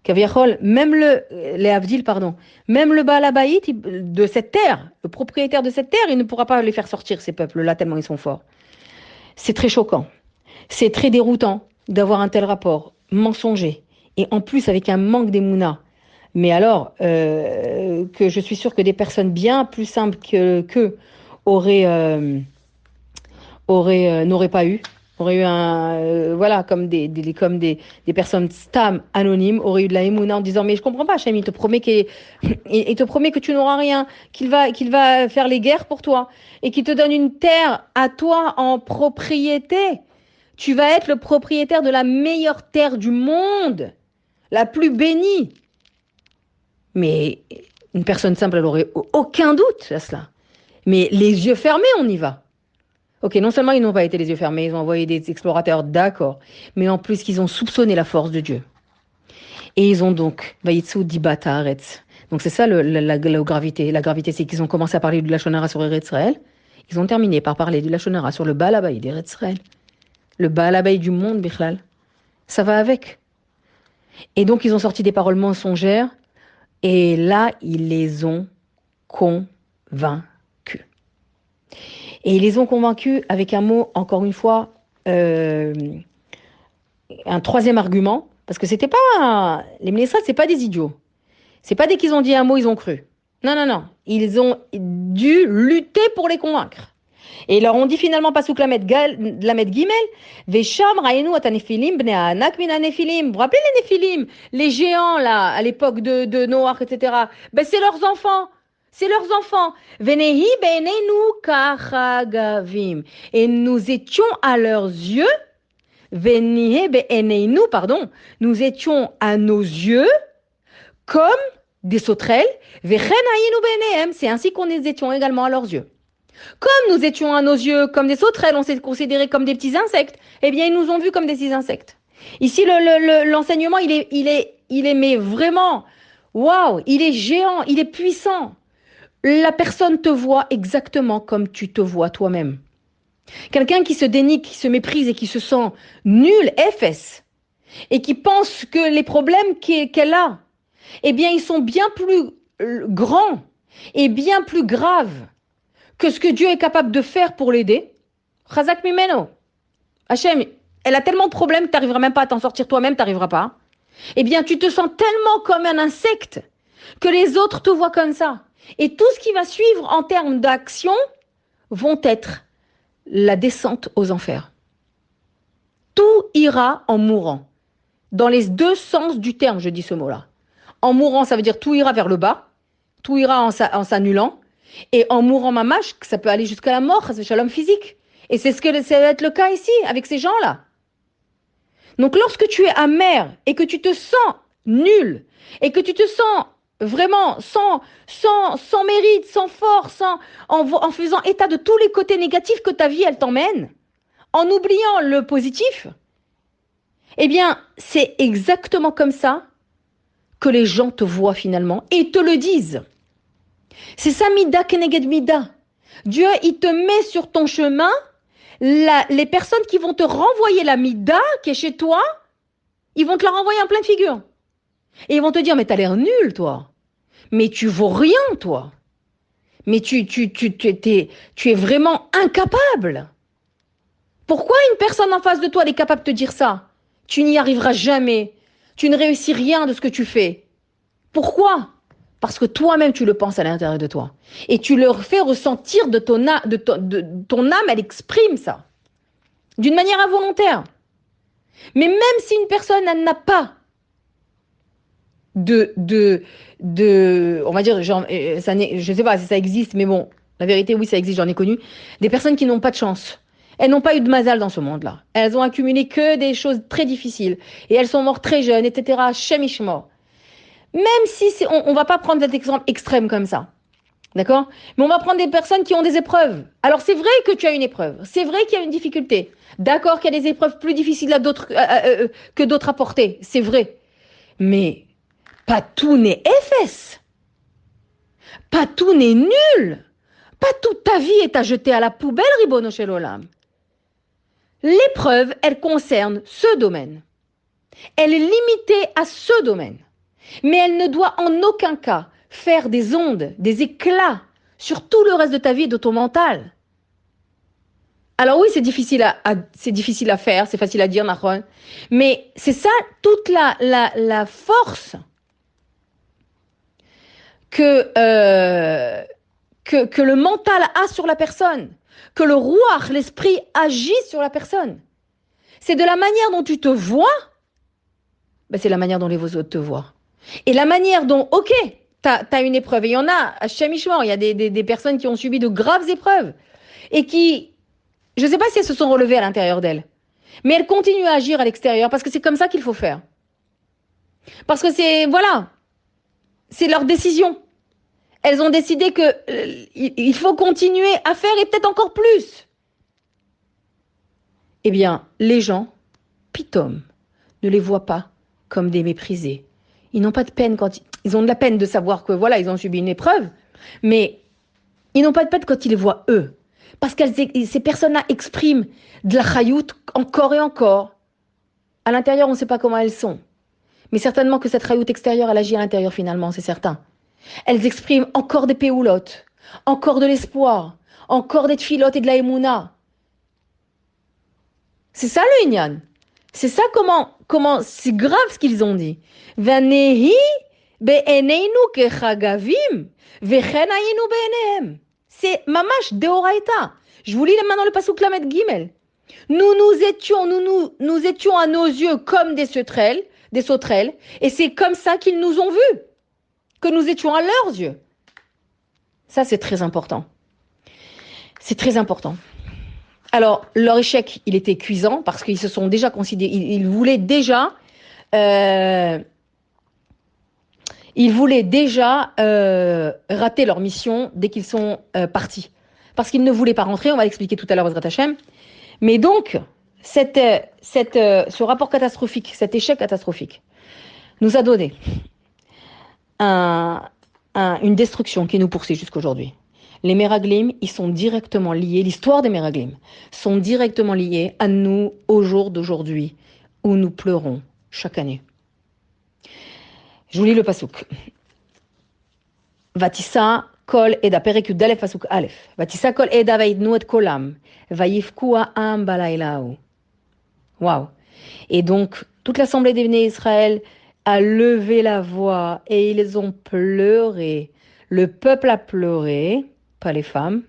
Kaviachol, même le Baal Habayit de cette terre, le propriétaire de cette terre, il ne pourra pas les faire sortir, ces peuples-là, tellement ils sont forts. C'est très choquant. C'est très déroutant d'avoir un tel rapport mensonger. Et en plus, avec un manque d'émouna. Mais alors, que je suis sûre que des personnes bien plus simples qu'eux n'auraient pas eu. Aurait eu comme des personnes stam anonymes, auraient eu de la émouna en disant mais je comprends pas, Hachem, il te promet que tu n'auras rien, qu'il va faire les guerres pour toi et qu'il te donne une terre à toi en propriété. Tu vas être le propriétaire de la meilleure terre du monde, la plus bénie. Mais une personne simple, elle aurait aucun doute à cela. Mais les yeux fermés, on y va. Ok, non seulement ils n'ont pas été les yeux fermés, ils ont envoyé des explorateurs, d'accord, mais en plus qu'ils ont soupçonné la force de Dieu. Et ils ont donc, Vayitsu Dibata Haaretz, Donc c'est ça la gravité. La gravité, c'est qu'ils ont commencé à parler du Lachon Hara sur Eretz Israël. Ils ont terminé par parler du Lachon Hara sur le Baal Habayit d'Eretz Israël. Le Baal Habayit du monde, Bichlal. Ça va avec. Et donc ils ont sorti des paroles mensongères. Et là, ils les ont convaincus. Et ils les ont convaincus avec un mot, encore une fois, un troisième argument, parce que c'était pas les ministres, c'est pas des idiots. C'est pas dès qu'ils ont dit un mot, ils ont cru. Non, non, non. Ils ont dû lutter pour les convaincre. Et ils leur ont dit finalement, pas sous Lamed Gimel, Vesham Raïnou Atanephilim, Bnei Anak Min Anephilim. Vous vous rappelez les Néphilim, les géants là, à l'époque de Noach, etc. Ben, c'est leurs enfants. C'est leurs enfants. Venehi Beneinu Kachagavim. Et nous étions à leurs yeux, Venihe Beneinu, pardon, nous étions à nos yeux comme des sauterelles. Vechen Haïnu Benehem. C'est ainsi qu'on les étions également à leurs yeux. Comme nous étions à nos yeux comme des sauterelles, on s'est considérés comme des petits insectes, eh bien, ils nous ont vus comme des petits insectes. Ici, l'enseignement, il est mais vraiment, waouh, il est géant, il est puissant. La personne te voit exactement comme tu te vois toi-même. Quelqu'un qui se dénie, qui se méprise et qui se sent nul, FS, et qui pense que les problèmes qu'elle a, eh bien, ils sont bien plus grands et bien plus graves que ce que Dieu est capable de faire pour l'aider. Chazak mimeno. Hachem, elle a tellement de problèmes que tu n'arriveras même pas à t'en sortir toi-même, tu n'arriveras pas. Eh bien, tu te sens tellement comme un insecte que les autres te voient comme ça. Et tout ce qui va suivre en termes d'action vont être la descente aux enfers. Tout ira en mourant. Dans les deux sens du terme, je dis ce mot-là. En mourant, ça veut dire tout ira vers le bas, tout ira en s'annulant. Et en mourant mamash, ça peut aller jusqu'à la mort, c'est shalom physique. Et c'est ce que ça va être le cas ici, avec ces gens-là. Donc lorsque tu es amer et que tu te sens nul, et que tu te sens vraiment sans mérite, sans force, en faisant état de tous les côtés négatifs que ta vie, elle t'emmène, en oubliant le positif, eh bien, c'est exactement comme ça que les gens te voient finalement et te le disent. C'est ça, Mida Keneged Mida. Dieu, il te met sur ton chemin les personnes qui vont te renvoyer la Mida qui est chez toi, ils vont te la renvoyer en pleine figure. Et ils vont te dire, mais t'as l'air nul, toi. Mais tu vaux rien, toi. Mais tu es vraiment incapable. Pourquoi une personne en face de toi elle est capable de te dire ça? Tu n'y arriveras jamais. Tu ne réussis rien de ce que tu fais. Pourquoi? Parce que toi-même, tu le penses à l'intérieur de toi. Et tu leur fais ressentir de ton âme, elle exprime ça. D'une manière involontaire. Mais même si une personne, elle n'a pas on va dire, genre, je ne sais pas si ça existe, mais bon, la vérité, oui, ça existe, j'en ai connu. Des personnes qui n'ont pas de chance. Elles n'ont pas eu de mazal dans ce monde-là. Elles ont accumulé que des choses très difficiles. Et elles sont mortes très jeunes, etc. Shemishmor. Même si on va pas prendre cet exemple extrême comme ça. D'accord? Mais on va prendre des personnes qui ont des épreuves. Alors c'est vrai que tu as une épreuve. C'est vrai qu'il y a une difficulté. D'accord qu'il y a des épreuves plus difficiles que d'autres à porter. C'est vrai. Mais pas tout n'est FS. Pas tout n'est nul. Pas toute ta vie est à jeter à la poubelle, Ribono Shel Olam. L'épreuve, elle concerne ce domaine. Elle est limitée à ce domaine. Mais elle ne doit en aucun cas faire des ondes, des éclats sur tout le reste de ta vie et de ton mental. Alors oui, c'est difficile à faire, c'est facile à dire, Nahon, mais c'est ça toute la force que le mental a sur la personne, que le roi, l'esprit agit sur la personne. C'est de la manière dont tu te vois, ben c'est la manière dont les autres te voient. Et la manière dont, ok, t'as une épreuve, et il y en a, à Chemichement, il y a des personnes qui ont subi de graves épreuves, et qui, je ne sais pas si elles se sont relevées à l'intérieur d'elles, mais elles continuent à agir à l'extérieur, parce que c'est comme ça qu'il faut faire. Parce que c'est leur décision. Elles ont décidé il faut continuer à faire, et peut-être encore plus. Eh bien, les gens, pitom, ne les voient pas comme des méprisés. Ils n'ont pas de peine quand ils ont de la peine de savoir que voilà, ils ont subi une épreuve, mais ils n'ont pas de peine quand ils les voient eux. Parce que ces personnes-là expriment de la chayout encore et encore. À l'intérieur, on ne sait pas comment elles sont. Mais certainement que cette chayout extérieure, elle agit à l'intérieur finalement, c'est certain. Elles expriment encore des péoulotes, encore de l'espoir, encore des tfilotes et de la émouna. C'est ça le Inyan. C'est ça comment c'est grave ce qu'ils ont dit. Vanehi be'eneinu kechagavim vechen hayinu be'enehem. C'est mamash deoraita. Je vous lis maintenant le pasuk Lamed Gimel. Nous étions à nos yeux comme des sauterelles, et c'est comme ça qu'ils nous ont vus, que nous étions à leurs yeux. Ça, c'est très important. C'est très important. Alors, leur échec, il était cuisant parce qu'ils se sont déjà considérés, ils voulaient déjà rater leur mission dès qu'ils sont partis. Parce qu'ils ne voulaient pas rentrer, on va l'expliquer tout à l'heure, Bezrat Hashem. Mais donc, ce rapport catastrophique, cet échec catastrophique, nous a donné une destruction qui nous poursuit jusqu'aujourd'hui. Les Meraglim, ils sont directement liés, l'histoire des Meraglim, sont directement liés à nous au jour d'aujourd'hui, où nous pleurons chaque année. Je vous lis le pasuk. Vatissa kol eda perek yudalef pasuk alef. Vatissa kol eda vaidnu et kolam. Vayifku ha'am balaylahu. Waouh. Et donc, toute l'assemblée des Bnei Israël a levé la voix et ils ont pleuré. Le peuple a pleuré, pas les femmes.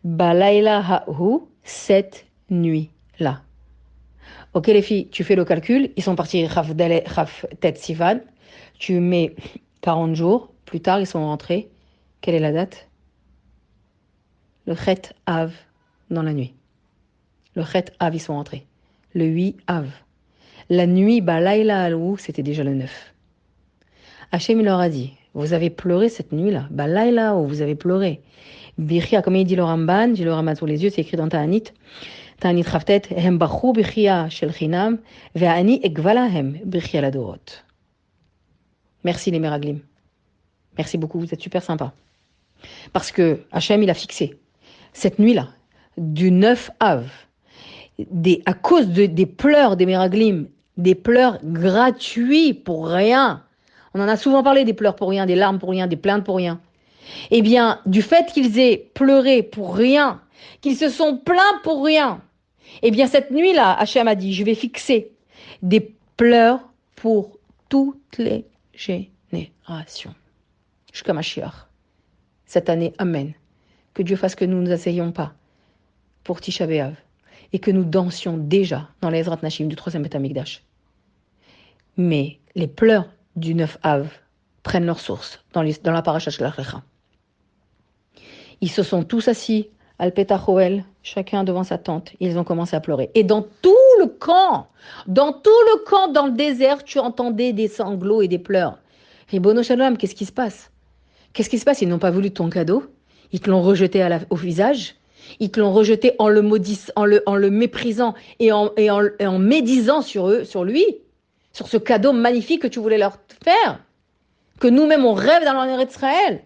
Balayla ha'hu, cette nuit-là. Ok les filles, tu fais le calcul, ils sont partis Chaf Tet Sivan, tu mets 40 jours, plus tard ils sont rentrés. Quelle est la date? Le Chet Av dans la nuit. Le Chet Av, ils sont rentrés. Le 8 Av. La nuit, Balayla Alou, c'était déjà le 9. Hachem leur a dit, vous avez pleuré cette nuit-là. Balayla Alou, vous avez pleuré. Bichia, comme il dit le Ramban, j'ai le Ramban sous les yeux, c'est écrit dans Ta'anit. Ta'anit Raftet, Hem Bachou Bichia Shel Chinam, Ve'ani Ekvalahem Bichia Ladorot. Merci les Meraglim. Merci beaucoup, vous êtes super sympas. Parce que Hachem, il a fixé cette nuit-là, du 9 Av, à cause des pleurs des Meraglim, des pleurs gratuits pour rien. On en a souvent parlé des pleurs pour rien, des larmes pour rien, des plaintes pour rien. Eh bien, du fait qu'ils aient pleuré pour rien, qu'ils se sont plaints pour rien, eh bien, cette nuit-là, Hachem a dit, je vais fixer des pleurs pour toutes les générations. Jusqu'à Mashiach. Cette année, Amen. Que Dieu fasse que nous ne nous asseyons pas pour Tisha B'Av et que nous dansions déjà dans les Ezrat Nashim du 3e Beth Amikdash. Mais les pleurs du 9 Av prennent leur source dans la paracha de Shlach Lecha. Ils se sont tous assis, al Petachoel, chacun devant sa tente. Ils ont commencé à pleurer. Et dans tout le camp, dans le désert, tu entendais des sanglots et des pleurs. Ribono Shalom, qu'est-ce qui se passe? Qu'est-ce qui se passe? Ils n'ont pas voulu ton cadeau. Ils te l'ont rejeté au visage. Ils te l'ont rejeté en le maudissant, en le méprisant et en médisant sur lui, sur ce cadeau magnifique que tu voulais leur faire. Que nous-mêmes, on rêve dans l'honneur d'Israël.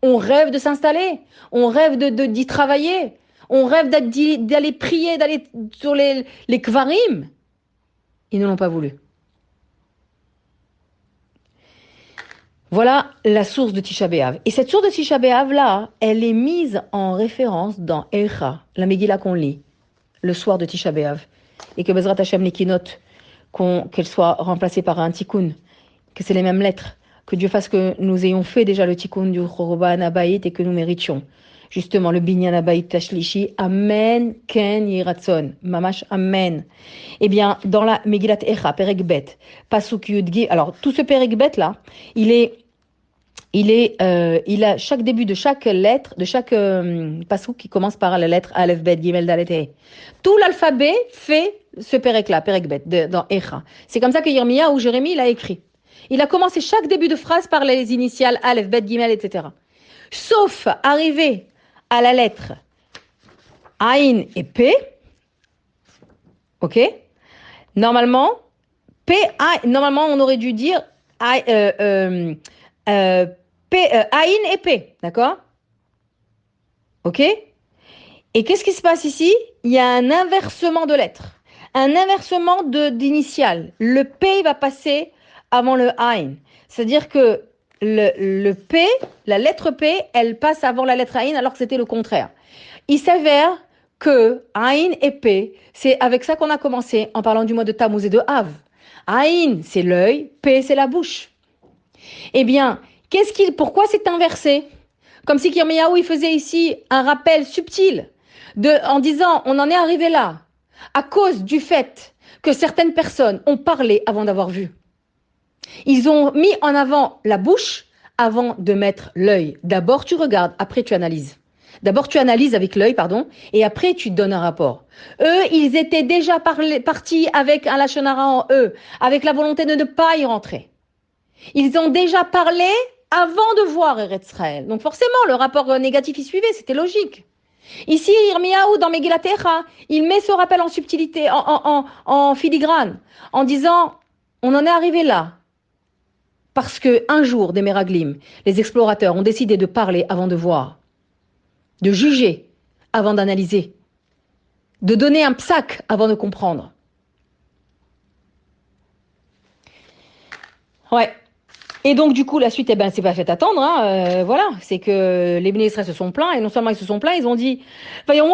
On rêve de s'installer. On rêve d'y travailler. On rêve d'aller prier, d'aller sur les kvarim. Ils ne l'ont pas voulu. Voilà la source de Tisha B'Av. Et cette source de Tisha B'Av là, elle est mise en référence dans Eicha, la Megillah qu'on lit le soir de Tisha B'Av. Et que Bezrat Hashem les keynote, qu'elle soit remplacée par un tikkun, que c'est les mêmes lettres. Que Dieu fasse que nous ayons fait déjà le tikkun du Chorban Abayit et que nous méritions justement le Binyan Abayit Tashlishi. Amen, Ken Yiratson. Mamash, Amen. Eh bien, dans la Megillat Eicha, Perek Bet, Pasuk Yudgi, alors tout ce Perek Bet là, il a chaque début de chaque lettre, de chaque pasuk qui commence par la lettre Aleph, Bet, Gimel, Dalet, He. Tout l'alphabet fait ce Perek-là, Perek Bet, dans Eicha. C'est comme ça que Yirmiya ou Jérémie l'a écrit. Il a commencé chaque début de phrase par les initiales Aleph, Bet, Gimel, etc. Sauf arrivé à la lettre Aïn et P, ok? Normalement, on aurait dû dire Aïn et P, d'accord? Ok? Et qu'est-ce qui se passe ici? Il y a un inversement de lettres, un inversement d'initiales. Le P va passer avant le Ain. C'est-à-dire que le P, la lettre P, elle passe avant la lettre Ain alors que c'était le contraire. Il s'avère que Ain et P, c'est avec ça qu'on a commencé en parlant du mois de Tammuz et de Av. Ain, c'est l'œil, P, c'est la bouche. Eh bien, pourquoi c'est inversé? Comme si Kirmiyahu il faisait ici un rappel subtil en disant on en est arrivé là à cause du fait que certaines personnes ont parlé avant d'avoir vu. Ils ont mis en avant la bouche avant de mettre l'œil. D'abord tu regardes, après tu analyses. D'abord tu analyses avec l'œil, pardon, et après tu donnes un rapport. Eux, ils étaient déjà partis avec un lashon hara en eux, avec la volonté de ne pas y rentrer. Ils ont déjà parlé avant de voir Eretz Israël. Donc forcément, le rapport négatif y suivait, c'était logique. Ici, Yirmiyahu, dans Megillat Echa, il met ce rappel en subtilité, en filigrane, en disant, on en est arrivé là, parce qu'un jour, des Meraglim, les explorateurs ont décidé de parler avant de voir, de juger avant d'analyser, de donner un psaque avant de comprendre. Ouais. Et donc, du coup, la suite, c'est pas fait attendre. Hein, voilà, c'est que les Bnei Israël se sont plaints, et non seulement ils se sont plaints, ils ont dit changez-nous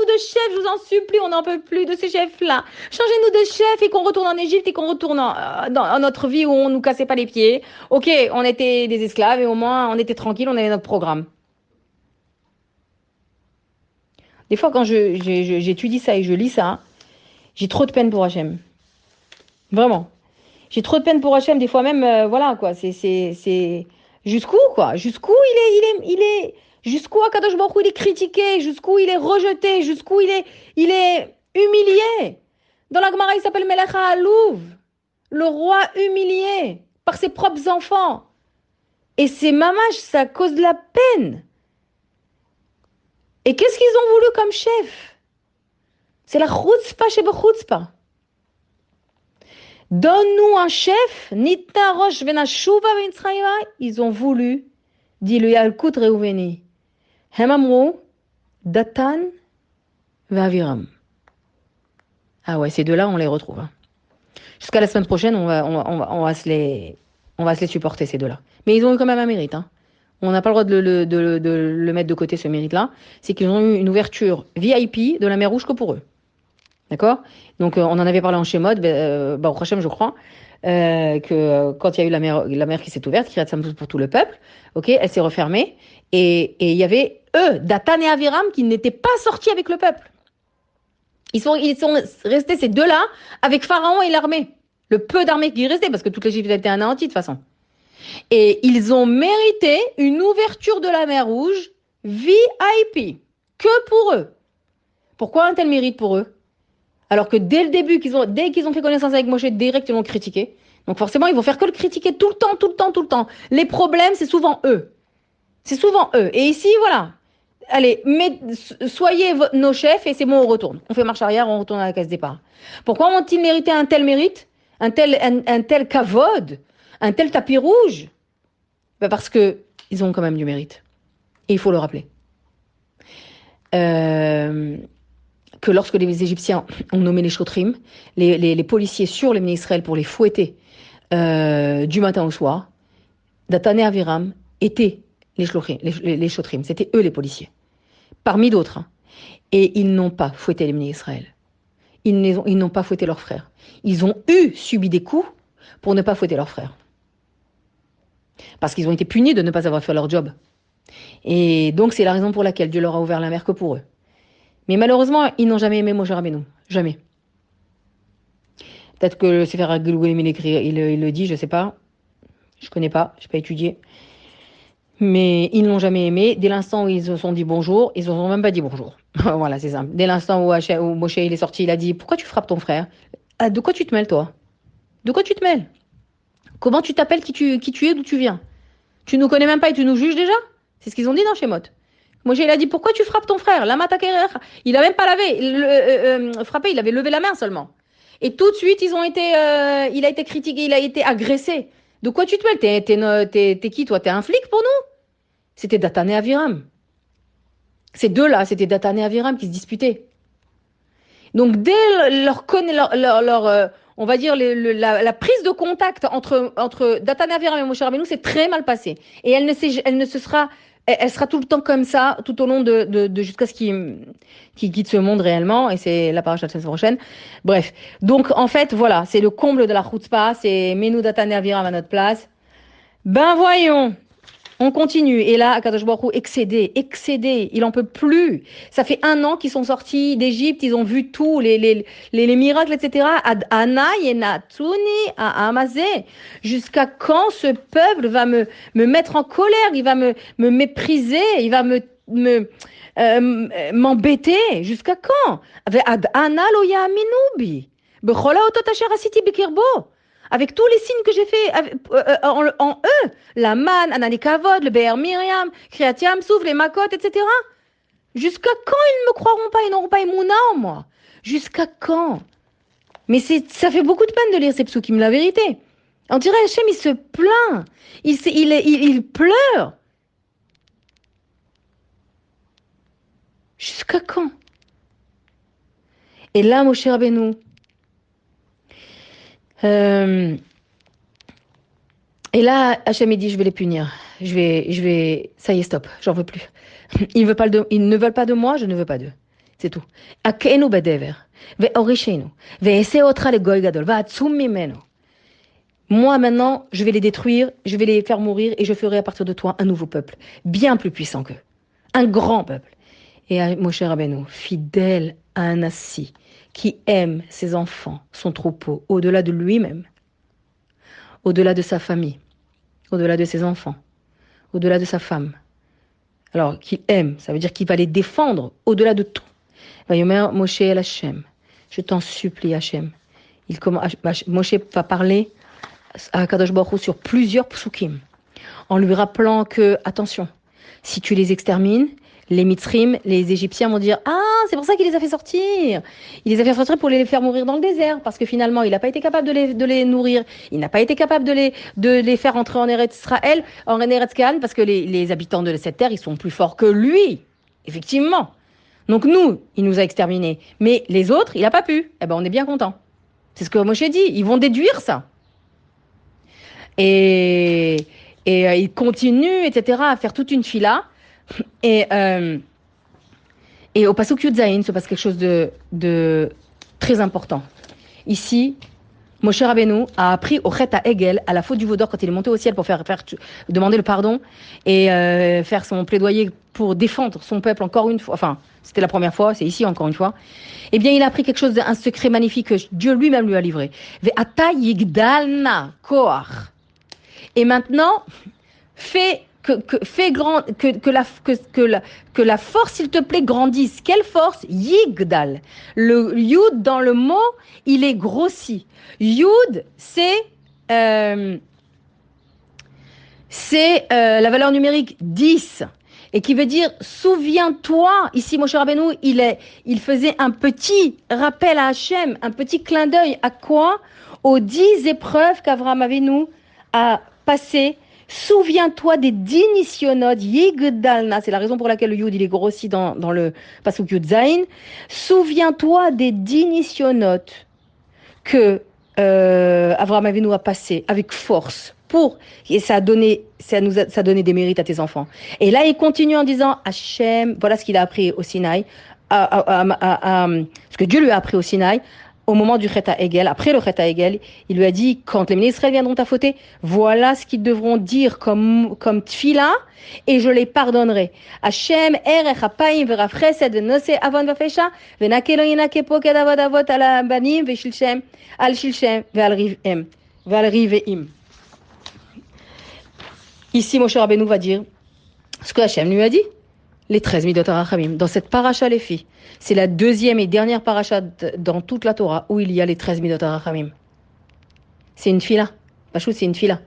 de chef, je vous en supplie, on n'en peut plus de ces chefs-là. Changez-nous de chef et qu'on retourne en Égypte et qu'on retourne dans notre vie où on nous cassait pas les pieds. Ok, on était des esclaves et au moins on était tranquille, on avait notre programme. Des fois, quand j'étudie ça et je lis ça, j'ai trop de peine pour Hachem. Vraiment. J'ai trop de peine pour Hachem, des fois même, voilà, quoi, c'est... Jusqu'où, quoi? Jusqu'où jusqu'où Akadosh Baruch Hu, il est critiqué, jusqu'où il est rejeté, jusqu'où il est humilié. Dans la Gemara, il s'appelle Melech HaAlouv, le roi humilié par ses propres enfants. Et c'est mamash, ça cause de la peine. Et qu'est-ce qu'ils ont voulu comme chef? C'est la chutzpah chez Bechutzpah. Donne-nous un chef, Nitna Rosh Venashuva V'Intzraïva. Ils ont voulu, dit le Yalkut Reuveni, Hemamrou, Datan, Vaviram. Ah ouais, ces deux-là, on les retrouve. Hein. Jusqu'à la semaine prochaine, on va se les supporter, ces deux-là. Mais ils ont eu quand même un mérite. Hein. On n'a pas le droit de le mettre de côté, ce mérite-là. C'est qu'ils ont eu une ouverture VIP de la mer Rouge que pour eux. D'accord? Donc, on en avait parlé en Shemot, Baruch Hashem, je crois, que quand il y a eu la mer qui s'est ouverte, qui reste pour tout le peuple, ok, elle s'est refermée, et il y avait eux, Datan et Aviram, qui n'étaient pas sortis avec le peuple. Ils sont restés ces deux-là avec Pharaon et l'armée. Le peu d'armée qui restait, parce que toute l'Égypte a été anéantie de toute façon. Et ils ont mérité une ouverture de la mer Rouge VIP, que pour eux. Pourquoi un tel mérite pour eux? Alors que dès le début, dès qu'ils ont fait connaissance avec Moshe, direct, ils l'ont critiqué. Donc forcément, ils vont faire que le critiquer tout le temps, tout le temps, tout le temps. Les problèmes, c'est souvent eux. C'est souvent eux. Et ici, voilà. Allez, soyez nos chefs et c'est bon, on retourne. On fait marche arrière, on retourne à la case départ. Pourquoi ont-ils mérité un tel mérite, un tel kavod, un tel tapis rouge? Parce qu'ils ont quand même du mérite. Et il faut le rappeler. Que lorsque les Égyptiens ont nommé les chotrim, les policiers sur les Bnei Israël pour les fouetter du matin au soir, Datan et Aviram étaient les chotrim, c'était eux les policiers, parmi d'autres. Hein. Et ils n'ont pas fouetté les Bnei Israël. Ils n'ont pas fouetté leurs frères. Ils ont subi des coups pour ne pas fouetter leurs frères. Parce qu'ils ont été punis de ne pas avoir fait leur job. Et donc c'est la raison pour laquelle Dieu leur a ouvert la mer que pour eux. Mais malheureusement, ils n'ont jamais aimé Moshe Rabbeinu. Jamais. Peut-être que le Sefer HaGilgulim, il le dit, je ne sais pas. Je ne connais pas, je n'ai pas étudié. Mais ils ne l'ont jamais aimé. Dès l'instant où ils se sont dit bonjour, ils n'ont même pas dit bonjour. Voilà, c'est simple. Dès l'instant où Moshe il est sorti, il a dit « Pourquoi tu frappes ton frère ? De quoi tu te mêles, toi ? De quoi tu te mêles ? Comment tu t'appelles, qui tu es, d'où tu viens ? Tu nous connais même pas et tu nous juges déjà ?» C'est ce qu'ils ont dit dans Shemot. Moshe, il a dit, pourquoi tu frappes ton frère? Lama takerer. Il a même pas lavé, frappé, il avait levé la main seulement. Et tout de suite, il a été critiqué, il a été agressé. De quoi tu te mêles? T'es qui, toi? T'es un flic pour nous? C'était Datan et Aviram. Ces deux-là, c'était Datan et Aviram qui se disputaient. Donc, dès on va dire, la prise de contact entre Datan et Aviram et Moshe Rabbeinu, c'est très mal passé. Et elle sera tout le temps comme ça, tout au long de jusqu'à ce qu'il quitte ce monde réellement. Et c'est la paracha de la semaine prochaine. Bref. Donc, en fait, voilà, c'est le comble de la chutzpah. C'est mets-nous Datan et Aviram à notre place. Ben voyons. On continue. Et là, Akadosh Baruch Hu, excédé. Il en peut plus. Ça fait 1 an qu'ils sont sortis d'Égypte. Ils ont vu tout, les miracles, etc. Ad Anaï et Natuni à Amazé. Jusqu'à quand ce peuple va me mettre en colère? Il va me mépriser. Il va m'embêter. Jusqu'à quand? Ad Ana lo ya'aminubi. B'chola otot asher asiti b'kirbo. Avec tous les signes que j'ai fait en eux, la manne, Ananikavod, le Be'er Miriam, Kriyat Yamsouf, les Makot, etc. Jusqu'à quand ils ne me croiront pas, ils n'auront pas émouna en moi? Jusqu'à quand? Mais ça fait beaucoup de peine de lire ces psukim, la vérité. On dirait Hachem, il se plaint, il pleure. Jusqu'à quand? Et là, Moshe Rabbeinu, et là, Hachem, il dit, je vais les punir. Ça y est, stop, j'en veux plus. Ils ne veulent pas de moi, je ne veux pas d'eux. C'est tout. Akenu bedever, ve'orishenu, ve'eseotra le goy gadol, va'atzum mimenu. Moi, maintenant, je vais les détruire, je vais les faire mourir, et je ferai à partir de toi un nouveau peuple, bien plus puissant qu'eux. Un grand peuple. Et Moshe Rabbeinu, fidèle à un assis, qui aime ses enfants, son troupeau, au-delà de lui-même, au-delà de sa famille, au-delà de ses enfants, au-delà de sa femme. Alors, qu'il aime, ça veut dire qu'il va les défendre au-delà de tout. Vayomer Moshe el Hashem, je t'en supplie Hashem. Moshe va parler à Kadosh Baruch Hu sur plusieurs psukim, en lui rappelant que, attention, si tu les extermines, les Mitzrim, les Égyptiens vont dire « Ah, c'est pour ça qu'il les a fait sortir !» Il les a fait sortir pour les faire mourir dans le désert, parce que finalement, il n'a pas été capable de les nourrir. Il n'a pas été capable de les faire entrer en Eretz Israël, en Eretz Canaan, parce que les habitants de cette terre, ils sont plus forts que lui, effectivement. Donc nous, il nous a exterminés. Mais les autres, il n'a pas pu. Eh ben, on est bien content. C'est ce que Moshe dit. Ils vont déduire ça. Et ils continuent, etc., à faire toute une fila. Et au Pasuk Yud Zayin se passe quelque chose de très important. Ici, Moshe Rabbeinu a appris au Chet à Egel, à la faute du veau d'or, quand il est monté au ciel pour demander le pardon et faire son plaidoyer pour défendre son peuple encore une fois. Enfin, c'était la première fois, c'est ici encore une fois. Eh bien, il a appris quelque chose, un secret magnifique que Dieu lui-même lui a livré. Ve'ata yigdalna koach. Et maintenant, que la force, s'il te plaît, grandisse. Quelle force? Yigdal. Le yud dans le mot, il est grossi. Yud, c'est la valeur numérique 10. Et qui veut dire, souviens-toi, ici Moshe Rabbeinu, il faisait un petit rappel à Hachem, un petit clin d'œil à quoi? Aux 10 épreuves qu'Avraham Avinu a passées. Souviens-toi des 10 nisyonotes, Yigdalna, c'est la raison pour laquelle le Yud il est grossi dans le Pasuk Yud Zayin. Souviens-toi des 10 nisyonotes que Avraham Avinu a passé avec force et ça a donné des mérites à tes enfants. Et là, il continue en disant Hachem, voilà ce qu'il a appris au Sinaï, ce que Dieu lui a appris au Sinaï. Au moment du Chet HaEgel, après le Chet HaEgel, il lui a dit, quand les ministres viendront t'affauter, voilà ce qu'ils devront dire comme tfila, et je les pardonnerai. Hashem, erech hapayim v'rav chesed v'nose avon v'fesha, v'nake lo yinake poked avod avot al banim v'shilshem, al shilshem v'al riveim. Ici, Moshe Rabbeinu va dire ce que Hashem lui a dit. Les 13 midot harachamim. Dans cette paracha, les filles, c'est la deuxième et dernière paracha dans toute la Torah où il y a les 13 midot harachamim. C'est une fila. Pachou, c'est une fila.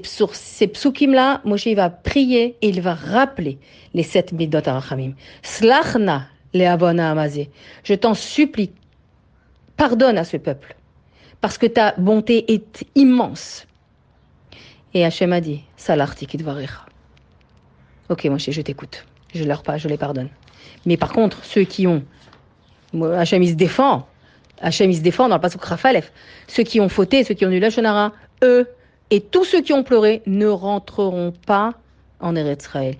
Sur ces psukim-là, Moshe va prier et il va rappeler les 7 midot harachamim. Slachna le avona amazé. Je t'en supplie, pardonne à ce peuple. parce que ta bonté est immense. Et Hachem a dit, Salarti kitvarecha. Ok, Moshe, je t'écoute. Je les pardonne. Mais par contre, ceux qui ont, Hachem il se défend dans le pasuk Rafalef, ceux qui ont fauté, ceux qui ont du lashon hara, eux, et tous ceux qui ont pleuré, ne rentreront pas en Eretz Israël.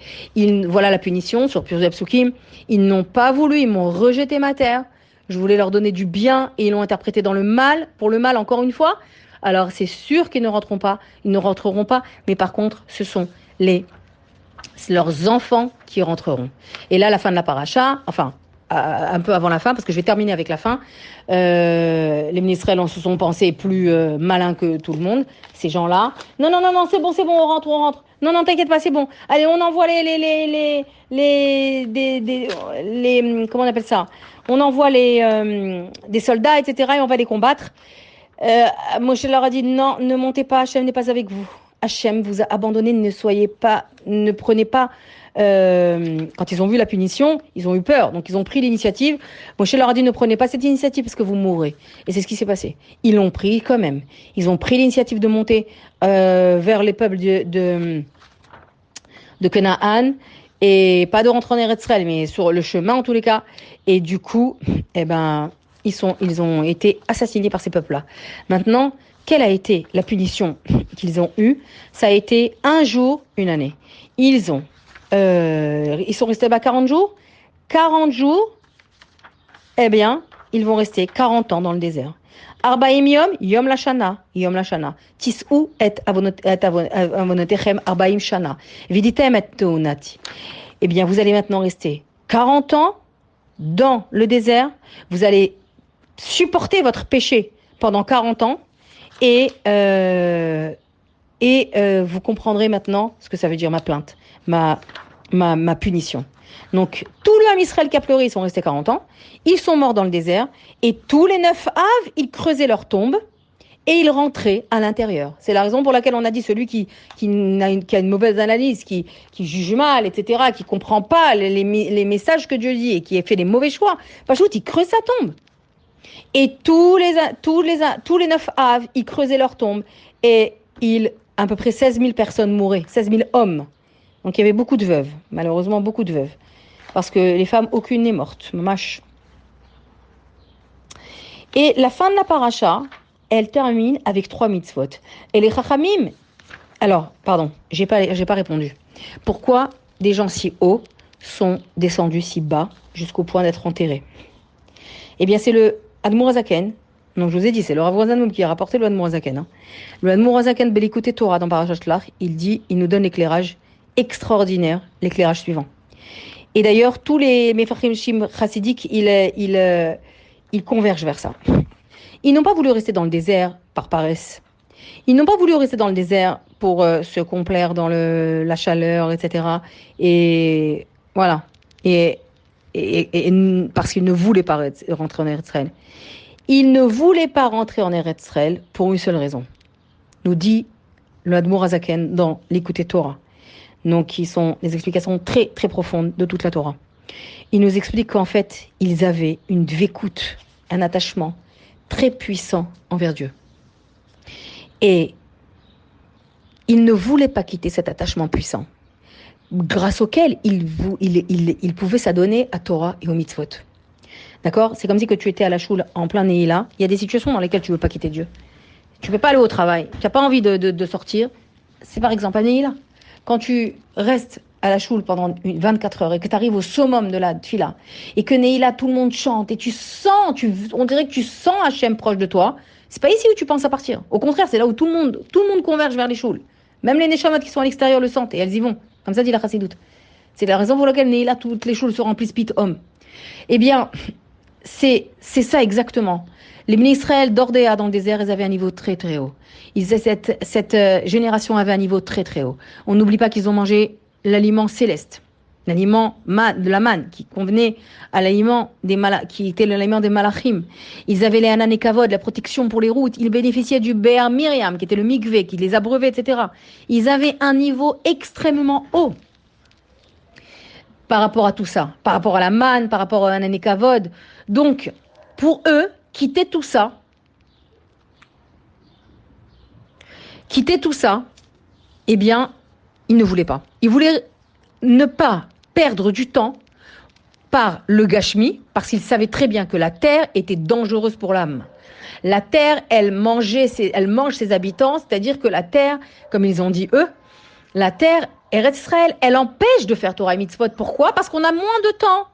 Voilà la punition sur plusieurs psukim. Ils n'ont pas voulu, ils m'ont rejeté ma terre. Je voulais leur donner du bien et ils l'ont interprété dans le mal, pour le mal encore une fois. Alors c'est sûr qu'ils ne rentreront pas, mais par contre, ce sont leurs enfants qui rentreront. Et là, la fin de la paracha, enfin, un peu avant la fin, parce que je vais terminer avec la fin, les ministres se sont pensés plus malins que tout le monde, ces gens-là. Non, c'est bon, on rentre. Non, t'inquiète pas, c'est bon. Allez, on envoie comment on appelle ça? On envoie des soldats, etc., et on va les combattre. Moshe leur a dit, non, ne montez pas, Hachem n'est pas avec vous. Hachem vous a abandonné, ne prenez pas. Quand ils ont vu la punition, ils ont eu peur, donc ils ont pris l'initiative. Moshe leur a dit, ne prenez pas cette initiative parce que vous mourrez. Et c'est ce qui s'est passé. Ils l'ont pris quand même. Ils ont pris l'initiative de monter vers les peuples de Canaan, et pas de rentrer en Eretz Israël, mais sur le chemin en tous les cas. Et du coup, ils ont été assassinés par ces peuples-là. Maintenant, quelle a été la punition qu'ils ont eue? Ça a été un jour, une année. Ils sont restés là-bas 40 jours. 40 jours, ils vont rester 40 ans dans le désert. Arbaim yom lashana. Tis'u et avonotechem arbaim shana. Viditem et teunati. Vous allez maintenant rester 40 ans dans le désert. Vous allez supporter votre péché pendant 40 ans. Et vous comprendrez maintenant ce que ça veut dire ma plainte, ma punition. Donc, tout l'homme Israël qui a pleuré, ils sont restés 40 ans. Ils sont morts dans le désert. Et tous les 9 Av, ils creusaient leur tombe et ils rentraient à l'intérieur. C'est la raison pour laquelle on a dit celui qui a une mauvaise analyse, qui juge mal, etc., qui ne comprend pas les messages que Dieu dit et qui a fait les mauvais choix, il creuse sa tombe. Et tous les 9 Av, ils creusaient leur tombe et à peu près 16 000 personnes mouraient, 16 000 hommes. Donc il y avait beaucoup de veuves, malheureusement beaucoup de veuves. Parce que les femmes, aucune n'est morte, mamash. Et la fin de la paracha, elle termine avec 3 mitzvot. Et les chachamim, j'ai pas répondu. Pourquoi des gens si hauts sont descendus si bas jusqu'au point d'être enterrés? C'est le Admour Hazaken. Donc je vous ai dit, c'est le Rav Rosenbaum qui a rapporté le Admour Hazaken. Le Admour Hazaken Belikutei Torah dans Parashat Shlach, il nous donne l'éclairage extraordinaire, l'éclairage suivant. Et d'ailleurs, tous les Mefarshim chassidiques, ils convergent vers ça. Ils n'ont pas voulu rester dans le désert par paresse. Ils n'ont pas voulu rester dans le désert pour se complaire dans la chaleur, etc. Et voilà. Et parce qu'ils ne voulaient pas rentrer en Eretz Israël. Ils ne voulaient pas rentrer en Eretz Israël pour une seule raison. Nous dit le Admour Hazaken dans l'Écoutez Torah. Donc, qui sont des explications très, très profondes de toute la Torah. Il nous explique qu'en fait, ils avaient une dvékout, un attachement très puissant envers Dieu. Et ils ne voulaient pas quitter cet attachement puissant, grâce auquel ils pouvaient s'adonner à Torah et aux mitzvot. D'accord? C'est comme si que tu étais à la choule en plein Neila. Il y a des situations dans lesquelles tu ne veux pas quitter Dieu. Tu ne peux pas aller au travail. Tu n'as pas envie de sortir. C'est par exemple à Neila. Quand tu restes à la choule pendant 24 heures et que tu arrives au summum de la tfila et que Neila, tout le monde chante et on dirait que tu sens Hachem proche de toi, c'est pas ici où tu penses à partir. Au contraire, c'est là où tout le monde converge vers les choules. Même les neshamot qui sont à l'extérieur le sentent et elles y vont. Comme ça dit la chassidoute. C'est la raison pour laquelle Neila, toutes les choules se remplissent pit-homme. C'est ça exactement. Les ministres Israël d'Ordéa dans le désert, ils avaient un niveau très très haut. Cette génération avait un niveau très très haut. On n'oublie pas qu'ils ont mangé l'aliment céleste, l'aliment de la manne qui convenait à l'aliment qui était l'aliment des malachim. Ils avaient les hanan et kavod, la protection pour les routes. Ils bénéficiaient du Be'er Miriam qui était le mikvé, qui les abreuvait, etc. Ils avaient un niveau extrêmement haut par rapport à tout ça, par rapport à la manne, par rapport à hanan et kavod. Donc, pour eux, quitter tout ça, quitter tout ça, eh bien, il ne voulait pas. Il voulait ne pas perdre du temps par le gashmi, parce qu'il savait très bien que la terre était dangereuse pour l'âme. La terre, elle mange ses habitants, c'est-à-dire que la terre, comme ils ont dit eux, la terre, Eretz Israël, elle empêche de faire Torah et Mitzvot. Pourquoi? Parce qu'on a moins de temps.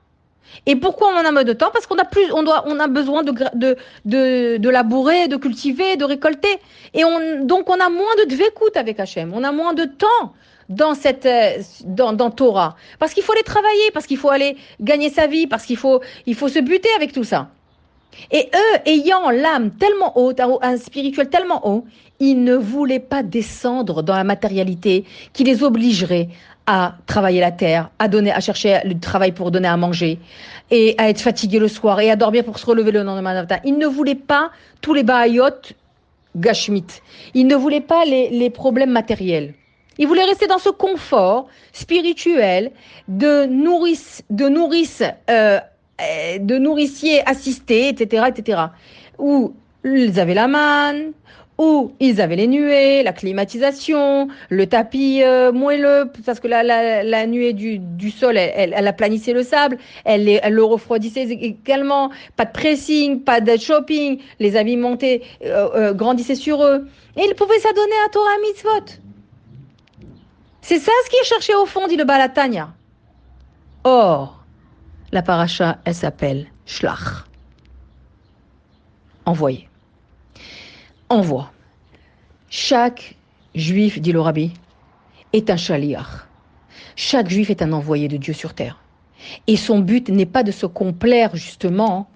Et pourquoi on en a moins de temps? Parce qu'on a besoin de labourer, de cultiver, de récolter. Et donc on a moins de dvekout avec Hachem. On a moins de temps dans Torah. Parce qu'il faut aller travailler, parce qu'il faut aller gagner sa vie, parce qu'il faut se buter avec tout ça. Et eux, ayant l'âme tellement haute, un spirituel tellement haut, ils ne voulaient pas descendre dans la matérialité qui les obligerait à travailler la terre, à chercher le travail pour donner à manger, et à être fatigué le soir, et à dormir pour se relever le lendemain matin. Ils ne voulaient pas tous les baayot gashmit. Ils ne voulaient pas les problèmes matériels. Ils voulaient rester dans ce confort spirituel de nourriciers assistés, etc., où ils avaient la manne, où ils avaient les nuées, la climatisation, le tapis moelleux, parce que la nuée du sol, elle aplanissait le sable, elle le refroidissait également, pas de pressing, pas de shopping, les habits montaient, grandissaient sur eux, et ils pouvaient s'adonner à Torah Mitzvot. C'est ça ce qui est cherché au fond, dit le Balatanya. Or, la paracha, elle s'appelle Shlach. Envoyé. Envoi. Chaque juif, dit le Rabbi, est un shaliach. Chaque juif est un envoyé de Dieu sur terre. Et son but n'est pas de se complaire justement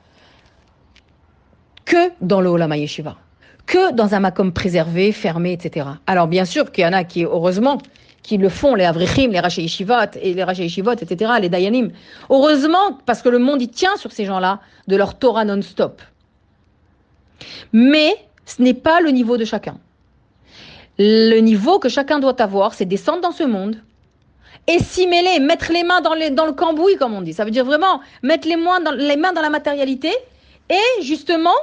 que dans le Olam HaYeshiva, que dans un makom préservé, fermé, etc. Alors bien sûr qu'il y en a qui, heureusement, qui le font, les Avrichim, les Raché Yeshivot, etc., les Dayanim. Heureusement, parce que le monde y tient sur ces gens-là, de leur Torah non-stop. Mais ce n'est pas le niveau de chacun. Le niveau que chacun doit avoir, c'est descendre dans ce monde et s'y mêler, mettre les mains dans le cambouis, comme on dit. Ça veut dire vraiment mettre les mains dans la matérialité et justement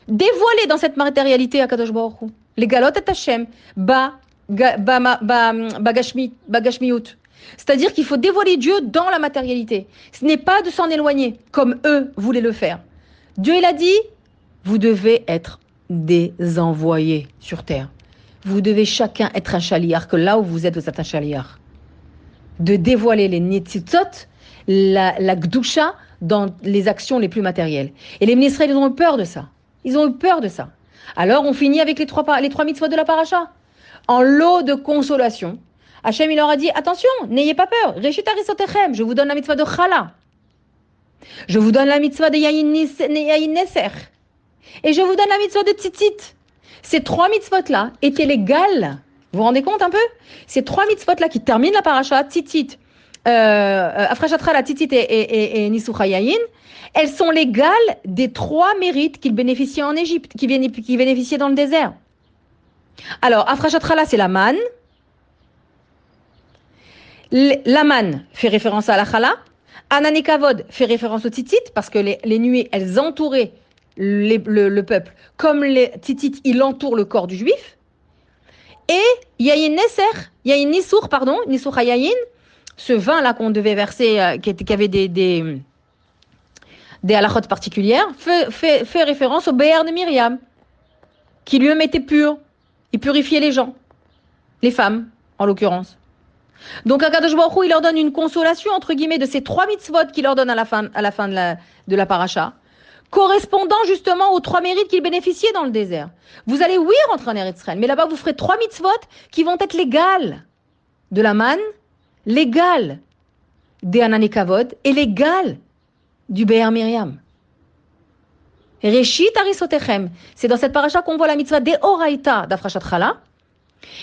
dévoiler dans cette matérialité à Kadosh Baruch Hu. Les galot et Hashem, bagashmiut. C'est-à-dire qu'il faut dévoiler Dieu dans la matérialité. Ce n'est pas de s'en éloigner, comme eux voulaient le faire. Dieu, il a dit, vous devez être des envoyés sur terre. Vous devez chacun être un chaliar, que là où vous êtes un chaliar. De dévoiler les netzitzot, la gdusha, dans les actions les plus matérielles. Et les ministres, ils ont eu peur de ça. Ils ont eu peur de ça. Alors, on finit avec les trois mitzvot de la paracha. En lot de consolation, Hachem, il leur a dit, attention, n'ayez pas peur. Reshit harisotechem, je vous donne la mitzvah de chala. Je vous donne la mitzvah de yayin neser. Et je vous donne la mitzvah de tzitzit. Ces trois mitzvot-là étaient légales. Vous vous rendez compte un peu? Ces trois mitzvot-là qui terminent la paracha, tzitzit, afrashatra, la tzitzit et nisucha yayin, elles sont légales des trois mérites qu'ils bénéficiaient en Égypte, qui bénéficiaient dans le désert. Alors, afrashatra, c'est la manne. La manne fait référence à la chala. Ananikavod fait référence au tzitzit, parce que les nuées, elles entouraient le peuple, comme les tzitzit, il entoure le corps du juif. Et yayin nisour hayayin, ce vin là qu'on devait verser, qui avait des halachot particulières, fait référence au Béar de Myriam, qui lui-même était pur. Il purifiait les gens, les femmes en l'occurrence. Donc Akadosh Baruch Hu, il leur donne une consolation entre guillemets de ces trois mitzvot qu'il leur donne à la fin de la paracha, correspondant justement aux trois mérites qu'ils bénéficiaient dans le désert. Vous allez, oui, rentrer en Eretz Israël, mais là-bas, vous ferez trois mitzvot qui vont être légales. De la manne, légales des Ananikavod et légales du Béar Myriam. Reshit harisotechem. C'est dans cette paracha qu'on voit la mitzvah des Oraïta d'Afrashat Chala.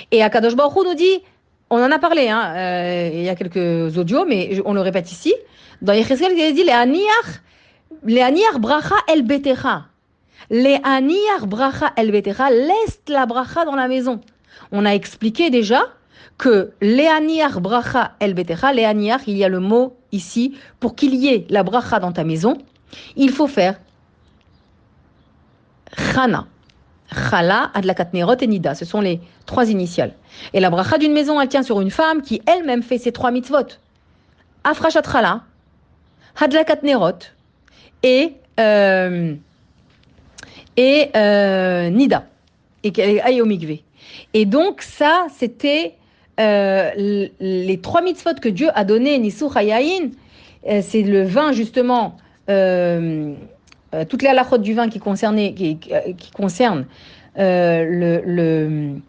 Et Akadosh Baruch Hu nous dit, on en a parlé, il y a quelques audios, mais on le répète ici. Dans Yecheskel, il dit, les aniach bracha el betecha. Les aniach bracha el betecha, laisse la bracha dans la maison. On a expliqué déjà que les aniach bracha el betecha, les aniach, il y a le mot ici, pour qu'il y ait la bracha dans ta maison, il faut faire chana. Chala, Adlakat Nerot et Nida. Ce sont les 3 initiales. Et la bracha d'une maison, elle tient sur une femme qui elle-même fait ces 3 mitzvot. Afrashat Chala, Adlakat Nerot et Nida. Et Ayomikve. Et donc ça, c'était les 3 mitzvot que Dieu a donné, Nisur Hayayin, c'est le vin justement, toutes les halachot du vin qui concernent le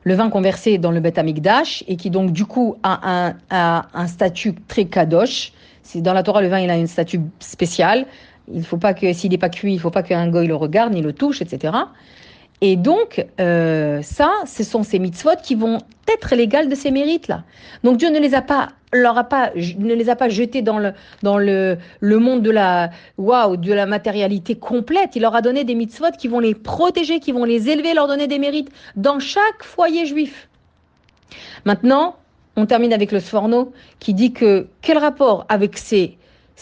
vin qu'on versait dans le Beth Amikdash et qui donc du coup a un statut très kadosh. C'est dans la Torah, le vin il a un statut spécial. Il faut pas que, s'il n'est pas cuit, il ne faut pas qu'un goy le regarde ni le touche, etc. Et donc, ce sont ces mitzvot qui vont être l'égal de ces mérites-là. Donc Dieu ne les a pas jetés dans le monde de la matérialité complète. Il leur a donné des mitzvot qui vont les protéger, qui vont les élever, leur donner des mérites dans chaque foyer juif. Maintenant, on termine avec le Sforno qui dit que quel rapport avec ces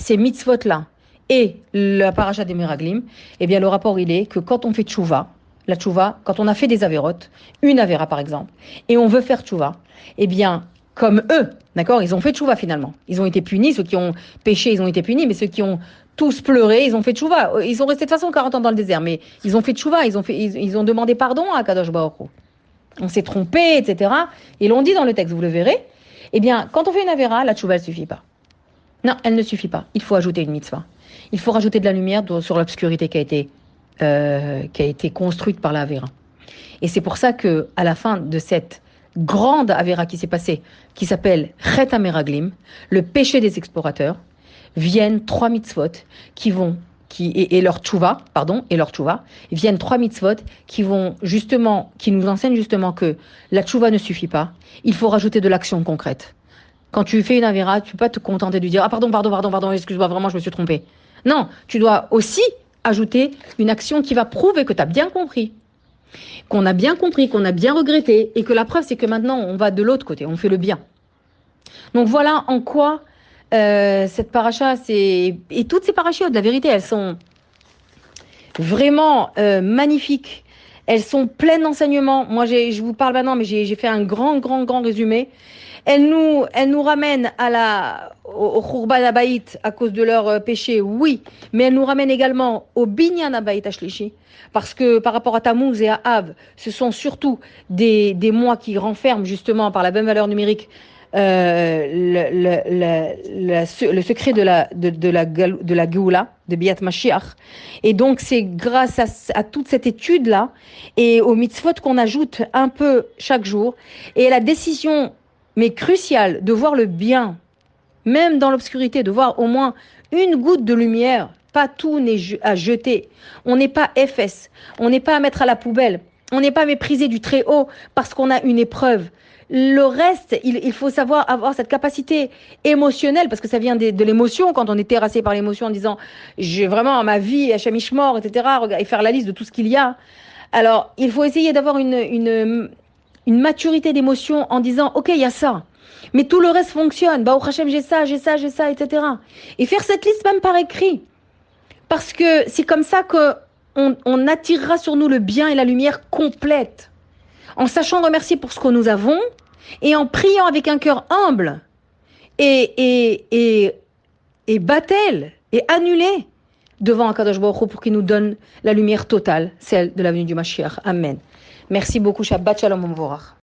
mitzvot-là et la paracha des Meraglim? Eh bien, le rapport, il est que quand on fait tchouva, la tchouva, quand on a fait des avérotes, une avéra par exemple, et on veut faire tchouva, eh bien, comme eux, d'accord, ils ont fait tchouva finalement. Ils ont été punis, ceux qui ont péché, ils ont été punis, mais ceux qui ont tous pleuré, ils ont fait tchouva. Ils sont restés de toute façon 40 ans dans le désert, mais ils ont fait tchouva, ils ont demandé pardon à Kadosh Baruch Hu. On s'est trompé, etc. Et l'on dit dans le texte, vous le verrez, eh bien, quand on fait une avéra, la tchouva, elle ne suffit pas. Non, elle ne suffit pas. Il faut ajouter une mitzvah. Il faut rajouter de la lumière sur l'obscurité qui a été construite par la Avéra. Et c'est pour ça que à la fin de cette grande Avéra qui s'est passée, qui s'appelle Chet HaMeraglim, le péché des explorateurs, viennent 3 mitzvot et leur tchouva, viennent 3 mitzvot qui nous enseignent justement que la tchouva ne suffit pas, il faut rajouter de l'action concrète. Quand tu fais une avéra, tu ne peux pas te contenter de dire « Ah pardon, excuse-moi, vraiment, je me suis trompé ». Non, tu dois aussi ajouter une action qui va prouver que tu as bien compris, qu'on a bien compris, qu'on a bien regretté, et que la preuve, c'est que maintenant, on va de l'autre côté, on fait le bien. Donc voilà en quoi cette paracha, et toutes ces parachiotes, la vérité, elles sont vraiment magnifiques. Elles sont pleines d'enseignements. Moi, je vous parle maintenant, mais j'ai fait un grand résumé. Elles nous ramènent au Khurban Abayit à cause de leur péché, oui, mais elles nous ramènent également au Binyan Abayit Ashlishi, parce que par rapport à Tammuz et à Av, ce sont surtout des mois qui renferment justement par la même valeur numérique le secret de la Géoula, de Biat Mashiach. Et donc c'est grâce à toute cette étude-là et aux mitzvot qu'on ajoute un peu chaque jour et à la décision mais cruciale de voir le bien, même dans l'obscurité, de voir au moins une goutte de lumière. Pas tout n'est à jeter. On n'est pas FS. On n'est pas à mettre à la poubelle. On n'est pas méprisé du très haut parce qu'on a une épreuve. Le reste, il faut savoir avoir cette capacité émotionnelle, parce que ça vient de l'émotion, quand on est terrassé par l'émotion en disant j'ai vraiment ma vie, Hachem Ishmor, etc., et faire la liste de tout ce qu'il y a. Alors, il faut essayer d'avoir une maturité d'émotion en disant ok, il y a ça, mais tout le reste fonctionne. Bah, au Hachem, j'ai ça, etc. Et faire cette liste même par écrit, parce que c'est comme ça qu'on attirera sur nous le bien et la lumière complète, en sachant remercier pour ce que nous avons et en priant avec un cœur humble et battel et annulé devant Akadosh Baruch Hu pour qu'il nous donne la lumière totale, celle de la venue du Mashiach. Amen. Merci beaucoup. Shabbat Shalom U'Mevorach.